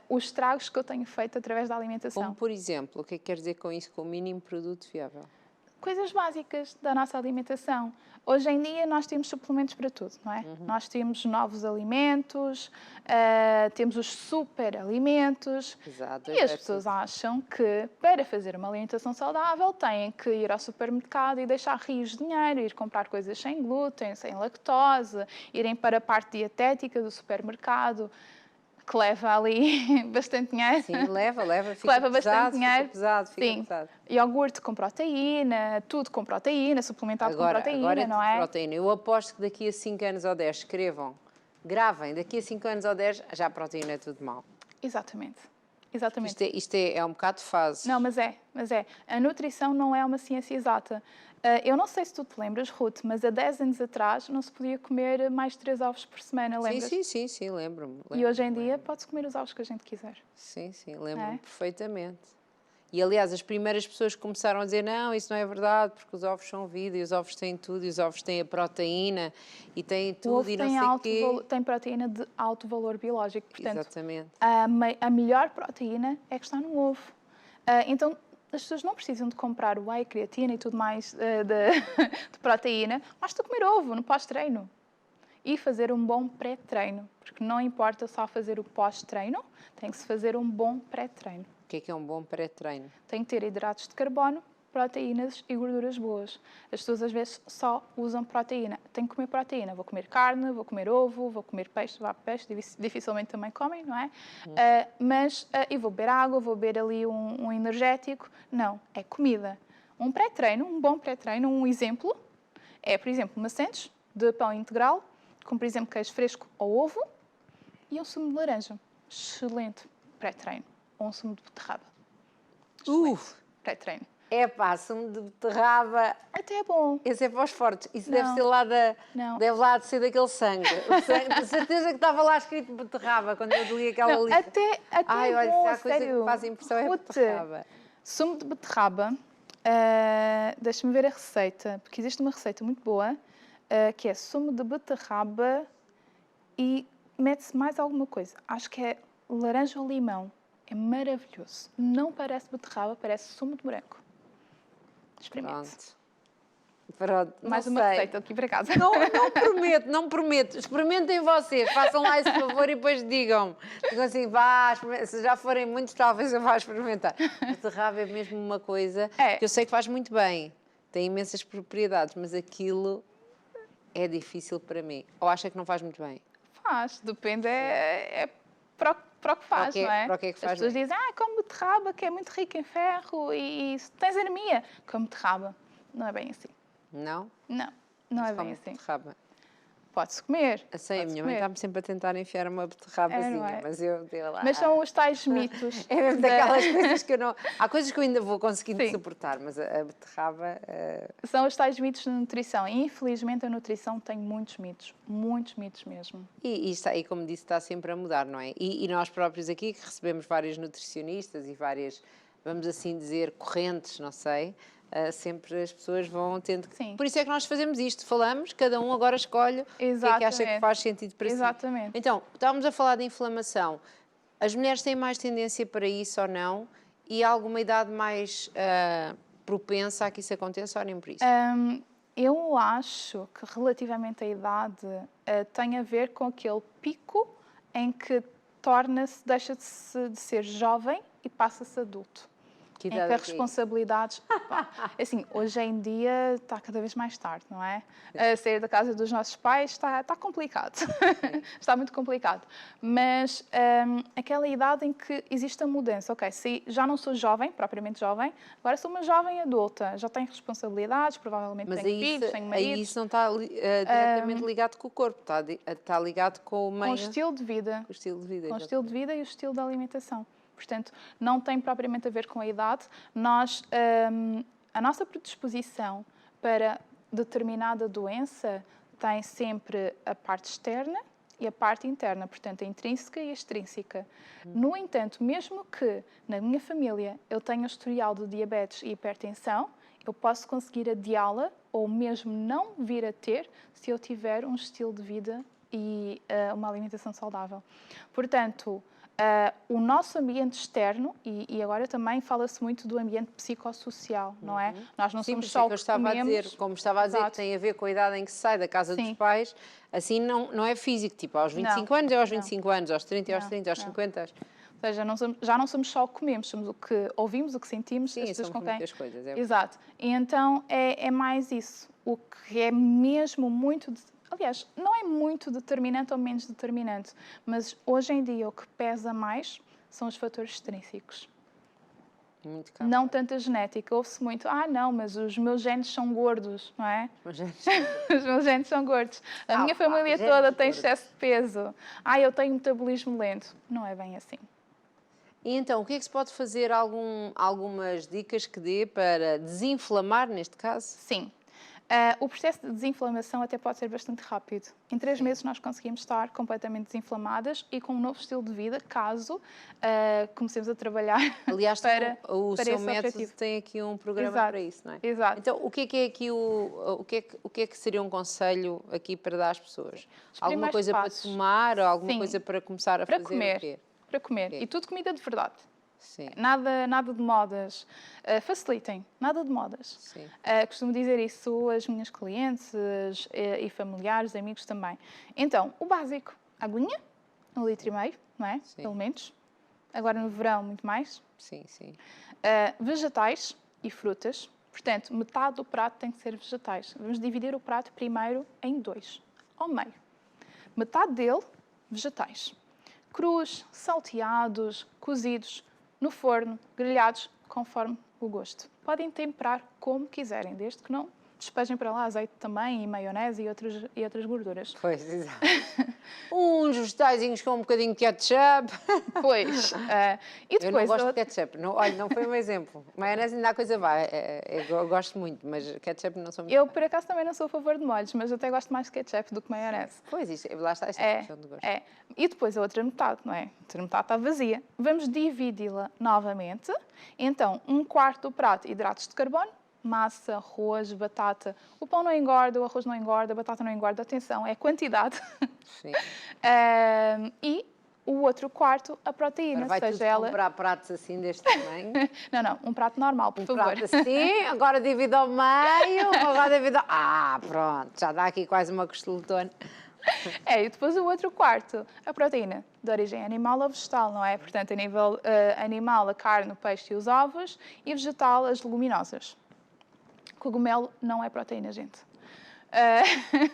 os estragos que eu tenho feito através da alimentação? Como, por exemplo, o que é que quer dizer com isso, com o mínimo produto viável? coisas básicas da nossa alimentação. Hoje em dia nós temos suplementos para tudo, não é? Nós temos novos alimentos, temos os super alimentos. Exato, E as pessoas acham que para fazer uma alimentação saudável têm que ir ao supermercado e deixar rios de dinheiro, ir comprar coisas sem glúten, sem lactose, irem para a parte dietética do supermercado, que leva ali bastante dinheiro. Sim, leva, fica Leva pesado, bastante dinheiro. fica pesado, fica Sim. pesado. Iogurte com proteína, tudo com proteína, suplementado com proteína, Agora é não tudo é? proteína. Eu aposto que daqui a 5 anos ou 10 gravem, daqui a 5 anos ou 10 já a proteína é tudo mau. Exatamente. Exatamente. Isto é um bocado de fase. Não, mas é. A nutrição não é uma ciência exata. Eu não sei se tu te lembras, Ruth, mas há 10 anos atrás não se podia comer mais de 3 ovos por semana, lembras? Sim, lembro-me. E hoje em dia pode-se comer os ovos que a gente quiser. Sim, lembro-me É? perfeitamente. E, aliás, as primeiras pessoas que começaram a dizer não, isso não é verdade, porque os ovos são vida, e os ovos têm tudo, e os ovos têm a proteína, e têm O tudo, ovo e não tem, sei o quê. tem proteína de alto valor biológico, portanto, Exatamente. a melhor proteína é que está no ovo. Então, as pessoas não precisam de comprar whey, creatina e tudo mais de proteína, basta comer ovo no pós-treino. E fazer um bom pré-treino, porque não importa só fazer o pós-treino, tem que se fazer um bom pré-treino. O que é um bom pré-treino? Tem que ter hidratos de carbono, proteínas e gorduras boas. As pessoas às vezes só usam proteína. Tenho que comer proteína. Vou comer carne, vou comer ovo, vou comer peixe. Peixe dificilmente também comem, não é? E vou beber água, vou beber ali um energético. Não, é comida. Um pré-treino, um bom pré-treino, um exemplo, é, por exemplo, maçãs de pão integral, com, por exemplo, queijo fresco ou ovo e um sumo de laranja. Excelente pré-treino. Ou um sumo de beterraba. Pré-treino. É pá, sumo de beterraba. Até é bom. Esse é para os fortes. Isso Não. deve ser lá Não. Deve lá de ser daquele sangue. O sangue. De certeza que estava lá escrito beterraba quando eu li aquela lista. Até Ai, é olha, bom, se há coisa sério. que faz impressão é Ruth, beterraba. sumo de beterraba. Deixa-me ver a receita, porque existe uma receita muito boa, que é sumo de beterraba e mete-se mais alguma coisa. Acho que é laranja ou limão. É maravilhoso. Não parece beterraba, parece sumo de morango. Experimente. Pronto. Mais não uma sei. receita aqui para casa. Não prometo. Experimentem vocês, façam lá esse favor e depois digam. Digam assim, se já forem muitos, talvez eu vá experimentar. Beterraba é mesmo uma coisa que eu sei que faz muito bem. Tem imensas propriedades, mas aquilo é difícil para mim. Ou acha que não faz muito bem? Faz, depende, para o que faz, não é? Para o que é que faz As pessoas bem? dizem, come beterraba, que é muito rica em ferro e se tens anemia, come beterraba. Não é bem assim. Não? Não é bem Come assim. beterraba. Pode-se comer. Sei, a pode-se minha mãe comer. está-me sempre a tentar enfiar uma beterrabazinha, não é? mas eu dei lá. Mas são os tais mitos. É mesmo daquelas coisas que eu não... Há coisas que eu ainda vou conseguindo Sim. suportar, mas a beterraba... São os tais mitos de nutrição. E, infelizmente, a nutrição tem muitos mitos mesmo. E como disse, está sempre a mudar, não é? E nós próprios aqui, que recebemos vários nutricionistas e várias, vamos assim dizer, correntes, não sei, sempre as pessoas vão tendo... Sim. Por isso é que nós fazemos isto, falamos, cada um agora escolhe o que é que acha que faz sentido para si. Exatamente. Então, estávamos a falar de inflamação. As mulheres têm mais tendência para isso ou não? E há alguma idade mais propensa a que isso aconteça ou nem por isso? Eu acho que relativamente à idade tem a ver com aquele pico em que deixa de ser jovem e passa-se adulto. Que Em que idade as responsabilidades... assim, hoje em dia está cada vez mais tarde, não é? Sair da casa dos nossos pais está complicado. Está muito complicado. Mas aquela idade em que existe a mudança. Ok, se já não sou jovem, propriamente jovem, agora sou uma jovem adulta. Já tenho responsabilidades, provavelmente tenho filhos, tenho marido. Aí isso não está diretamente ligado com o corpo, está ligado com o meio... Com o estilo de vida. Com o estilo de vida. Com o estilo de vida e o estilo de alimentação. Portanto, não tem propriamente a ver com a idade. A nossa predisposição para determinada doença tem sempre a parte externa e a parte interna, portanto, a intrínseca e a extrínseca. No entanto, mesmo que na minha família eu tenha historial de diabetes e hipertensão, eu posso conseguir adiá-la ou mesmo não vir a ter se eu tiver um estilo de vida e uma alimentação saudável. Portanto, O nosso ambiente externo, e agora também fala-se muito do ambiente psicossocial, não é? Nós não Sim, somos por isso só é o que eu que estava a comemos. dizer, como estava a dizer, que Exato. tem a ver com a idade em que se sai da casa dos Sim. pais, assim não é físico, tipo aos 25 anos é aos 25 anos, aos 30 é aos Não, 30, aos não. 50. Ou seja, já não somos só o que comemos, somos o que ouvimos, o que sentimos, Sim, as pessoas são com quem... muitas coisas. É. Exato. E então é mais isso. O que é mesmo muito... Aliás, não é muito determinante ou menos determinante, mas hoje em dia o que pesa mais são os fatores extrínsecos. Muito caro. Não tanto a genética. Ouve-se muito, não, mas os meus genes são gordos, não é? Mas, Os meus genes são gordos. A minha família genes toda tem gordos. excesso de peso. Eu tenho metabolismo lento. Não é bem assim. E então, o que é que se pode fazer? Algumas dicas que dê para desinflamar, neste caso? Sim. O processo de desinflamação até pode ser bastante rápido. Em 3 meses nós conseguimos estar completamente desinflamadas e com um novo estilo de vida, caso comecemos a trabalhar Aliás, o seu esse método objetivo. tem aqui um programa Exato. para isso, não é? Exato. Então, o que é aqui o que é que seria um conselho aqui para dar às pessoas? Os Alguma primeiros coisa passos. para tomar ou alguma Sim. coisa para começar a Para fazer comer. o quê? Para comer. quê? E tudo comida de verdade. Sim. Nada de modas. Facilitem. Nada de modas. Sim. Costumo dizer isso às minhas clientes e familiares, amigos também. Então, o básico. Aguinha, 1,5 litro, não é? Sim. Pelo menos. Agora no verão, muito mais. Sim, sim. Vegetais e frutas. Portanto, metade do prato tem que ser vegetais. Vamos dividir o prato primeiro em 2, ao meio. Metade dele, vegetais. Crus, salteados, cozidos, no forno, grelhados, conforme o gosto. Podem temperar como quiserem, desde que não despejem para lá azeite também, e maionese e outras gorduras. Pois, exato. Uns vegetaizinhos com um bocadinho de ketchup. Pois. E Eu não depois... gosto de ketchup. Não, olha, não foi um exemplo. Maionese ainda há coisa vá. Eu gosto muito, mas ketchup não sou muito Eu, fã. por acaso, também não sou a favor de molhos, mas até gosto mais de ketchup do que maionese. Pois, lá está esta questão de gosto. E depois a outra metade, não é? A outra metade está vazia. Vamos dividi-la novamente. Então, 1/4 do prato, hidratos de carbono, massa, arroz, batata. O pão não engorda, o arroz não engorda, a batata não engorda. Atenção, é quantidade. Sim. E o outro quarto, a proteína, Agora vai seja tudo ela... comprar pratos assim deste tamanho. Não, um prato normal, por favor. Prato assim, agora divido ao meio, agora divido... Pronto, já dá aqui quase uma costeletona. E depois o outro quarto, a proteína de origem animal ou vegetal, não é? Portanto, a nível animal, a carne, o peixe e os ovos, e vegetal, as leguminosas. Cogumelo não é proteína, gente.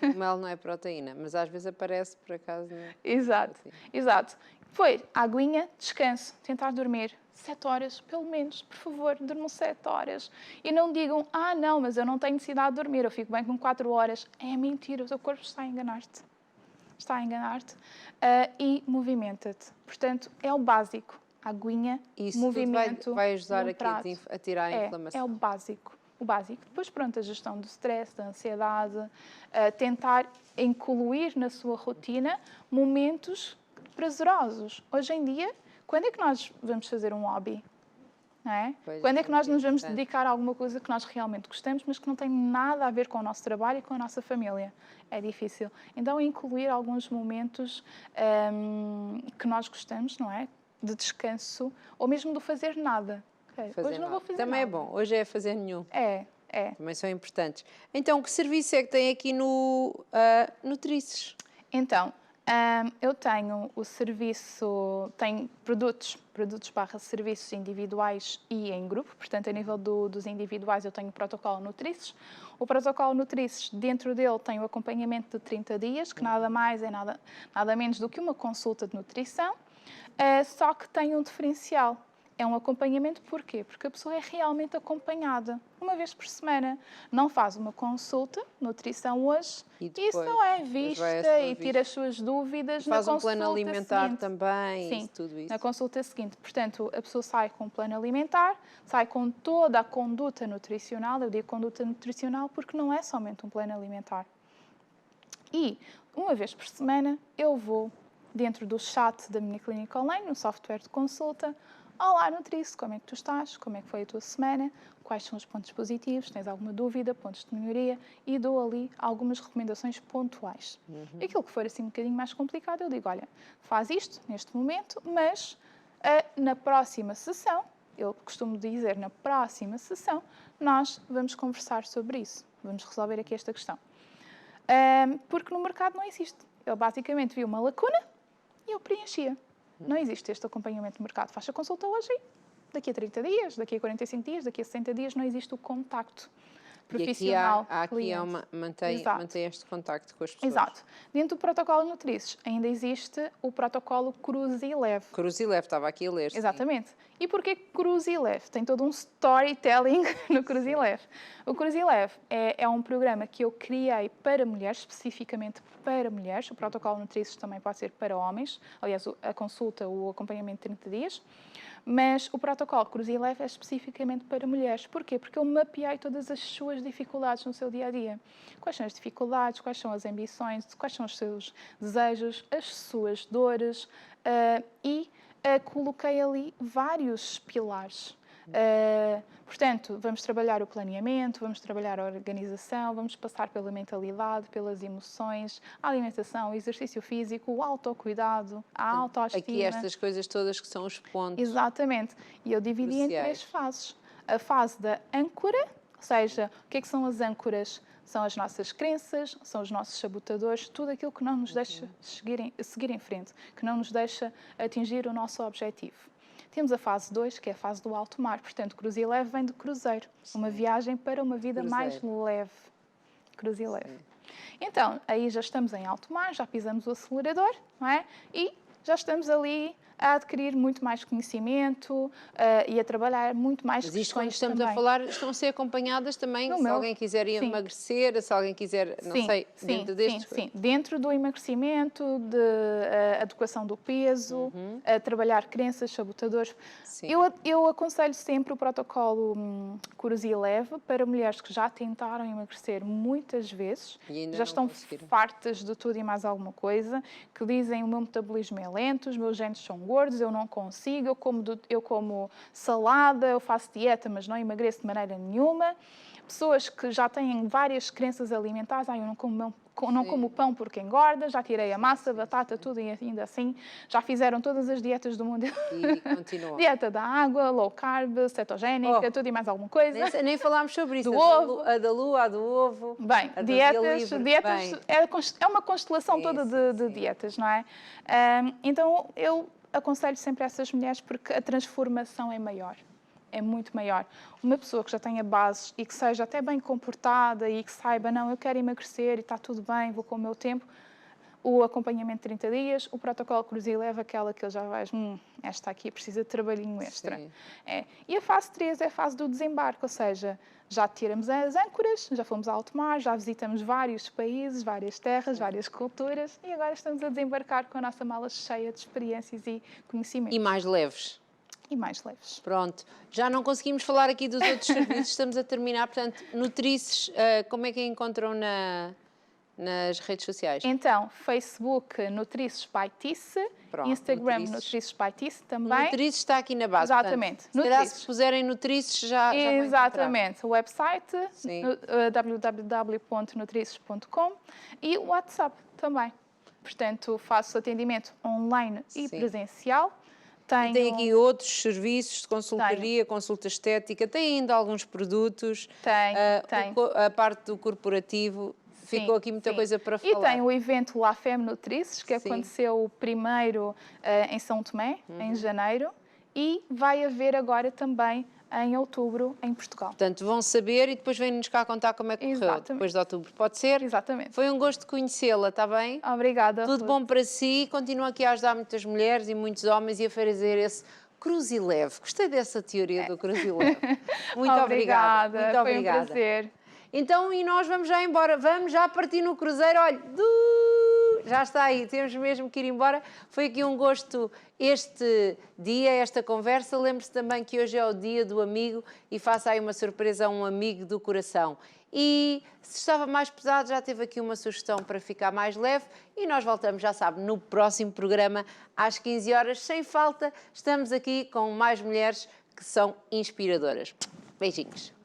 O mel não é proteína, mas às vezes aparece por acaso. Exato, Assim. exato. Depois, aguinha, descanso, tentar dormir 7 horas, pelo menos, por favor, durmam 7 horas. E não digam, não, mas eu não tenho necessidade de dormir, eu fico bem com 4 horas. É mentira, o teu corpo está a enganar-te. Está a enganar-te. E movimenta-te. Portanto, é o básico. Aguinha, Isso movimento. vai ajudar aqui prato. a tirar a inflamação. É o básico. O básico. Depois, pronto, a gestão do stress, da ansiedade, tentar incluir na sua rotina momentos prazerosos. Hoje em dia, quando é que nós vamos fazer um hobby? Não é? Quando é que nós nos vamos dedicar a alguma coisa que nós realmente gostamos, mas que não tem nada a ver com o nosso trabalho e com a nossa família? É difícil. Então, incluir alguns momentos que nós gostamos, não é? De descanso, ou mesmo de fazer nada. Hoje não vou fazer Também nada. é bom. Hoje é fazer nenhum. É. Também são importantes. Então, que serviço é que tem aqui no Nutrices? Então, eu tenho o serviço, tenho produtos / serviços individuais e em grupo. Portanto, a nível dos individuais, eu tenho o protocolo Nutrices. O protocolo Nutrices, dentro dele, tem o acompanhamento de 30 dias, que nada mais é nada menos do que uma consulta de nutrição, só que tem um diferencial. É um acompanhamento, porquê? Porque a pessoa é realmente acompanhada, uma vez por semana. Não faz uma consulta, nutrição hoje, e só é vista e tira as suas dúvidas na consulta seguinte. Faz um plano alimentar também, Sim, tudo isso. na consulta seguinte. Portanto, a pessoa sai com um plano alimentar, sai com toda a conduta nutricional. Eu digo conduta nutricional porque não é somente um plano alimentar. E, uma vez por semana, eu vou dentro do chat da minha clínica online, no software de consulta, olá Nutrice, como é que tu estás? Como é que foi a tua semana? Quais são os pontos positivos? Tens alguma dúvida? Pontos de melhoria? E dou ali algumas recomendações pontuais. Aquilo que for assim um bocadinho mais complicado, eu digo, olha, faz isto neste momento, mas na próxima sessão, eu costumo dizer, na próxima sessão, nós vamos conversar sobre isso. Vamos resolver aqui esta questão. Porque no mercado não existe. Eu basicamente vi uma lacuna e eu preenchia. Não existe este acompanhamento no mercado. Faz a consulta hoje, daqui a 30 dias, daqui a 45 dias, daqui a 60 dias, não existe o contacto profissional. E aqui mantém este contacto com as pessoas. Exato. Dentro do protocolo Nutrices ainda existe o protocolo Cruz e Leve. Cruz e Leve, estava aqui a ler. Exatamente. Sim. E porquê Cruz e Leve? Tem todo um storytelling no Cruz e Leve. O Cruz e Leve é um programa que eu criei para mulheres, especificamente para mulheres. O protocolo Nutrices também pode ser para homens. Aliás, a consulta, o acompanhamento de 30 dias. Mas o protocolo Cruz e Leve é especificamente para mulheres. Porquê? Porque eu mapeei todas as suas dificuldades no seu dia-a-dia. Quais são as dificuldades, quais são as ambições, quais são os seus desejos, as suas dores e coloquei ali vários pilares. Portanto, vamos trabalhar o planeamento, vamos trabalhar a organização, vamos passar pela mentalidade, pelas emoções, a alimentação, o exercício físico, o autocuidado, a autoestima. Aqui estas coisas todas que são os pontos. Exatamente. E eu dividi em 3 fases. A fase da âncora, ou seja, o que é que são as âncoras? São as nossas crenças, são os nossos sabotadores, tudo aquilo que não nos deixa seguir em frente, que não nos deixa atingir o nosso objetivo. Temos a fase 2, que é a fase do alto mar. Portanto, Cruz e Leve vem de cruzeiro. Sim. Uma viagem para uma vida mais leve. Cruz e Leve. Então, aí já estamos em alto mar, já pisamos o acelerador, não é? E já estamos ali a adquirir muito mais conhecimento e a trabalhar muito mais questões. Mas isto, quando estamos também. A falar, estão a ser acompanhadas também, se alguém quiser emagrecer, se alguém quiser, não sei, dentro destes... Sim, dentro do emagrecimento, de adequação do peso, trabalhar crenças, sabotadores. Eu aconselho sempre o protocolo Cruz e Leve para mulheres que já tentaram emagrecer muitas vezes, já estão fartas de tudo e mais alguma coisa, que dizem o meu metabolismo é lento, os meus genes são gordos, eu não consigo, eu como salada, eu faço dieta, mas não emagreço de maneira nenhuma. Pessoas que já têm várias crenças alimentares, eu não como pão porque engorda, já tirei a massa, batata, tudo e ainda assim, já fizeram todas as dietas do mundo. E continuam. Dieta da água, low carb, cetogénica, tudo e mais alguma coisa. Nem falámos sobre isso. Do ovo. A da lua, a do ovo. Bem, dietas é uma constelação toda de dietas, não é? Então, eu aconselho sempre essas mulheres porque a transformação é maior. É muito maior. Uma pessoa que já tenha bases e que seja até bem comportada e que saiba, não, eu quero emagrecer e está tudo bem, vou com o meu tempo, o acompanhamento de 30 dias, o protocolo Cruz e Leve, aquela que ele já vais, esta aqui precisa de trabalhinho extra. E a fase 3 é a fase do desembarque, ou seja, já tiramos as âncoras, já fomos a alto mar, já visitamos vários países, várias terras, várias culturas e agora estamos a desembarcar com a nossa mala cheia de experiências e conhecimentos. E mais leves. E mais leves. Pronto. Já não conseguimos falar aqui dos outros serviços, estamos a terminar. Portanto, Nutrices, como é que a encontram nas redes sociais? Então, Facebook Nutrices by Tice, Instagram Nutrices by Tice também. Nutrices está aqui na base. Exatamente. Portanto, se puserem Nutrices já exatamente. O website www.nutrices.com e o WhatsApp também. Portanto, faço atendimento online e presencial. Tem aqui outros serviços de consultoria, consulta estética, tem ainda alguns produtos. Tem. A parte do corporativo, ficou aqui muita coisa para falar. E tem o evento La Femme Nutrices, que aconteceu primeiro em São Tomé, em janeiro, e vai haver agora também em outubro, em Portugal. Portanto, vão saber e depois vêm-nos cá contar como é que correu depois de outubro. Pode ser? Exatamente. Foi um gosto conhecê-la, está bem? Obrigada. Tudo bom para si. Continua aqui a ajudar muitas mulheres e muitos homens e a fazer esse Cruz e Leve. Gostei dessa teoria do Cruz e Leve. Muito obrigada. Muito obrigada. Foi um prazer. Então, e nós vamos já embora. Vamos já partir no cruzeiro. Olha, já está aí. Temos mesmo que ir embora. Foi aqui um gosto este dia, esta conversa. Lembre-se também que hoje é o dia do amigo e faça aí uma surpresa a um amigo do coração. e se estava mais pesado já teve aqui uma sugestão para ficar mais leve e nós voltamos, já sabe, no próximo programa às 15 horas, sem falta. Estamos aqui com mais mulheres que são inspiradoras. Beijinhos.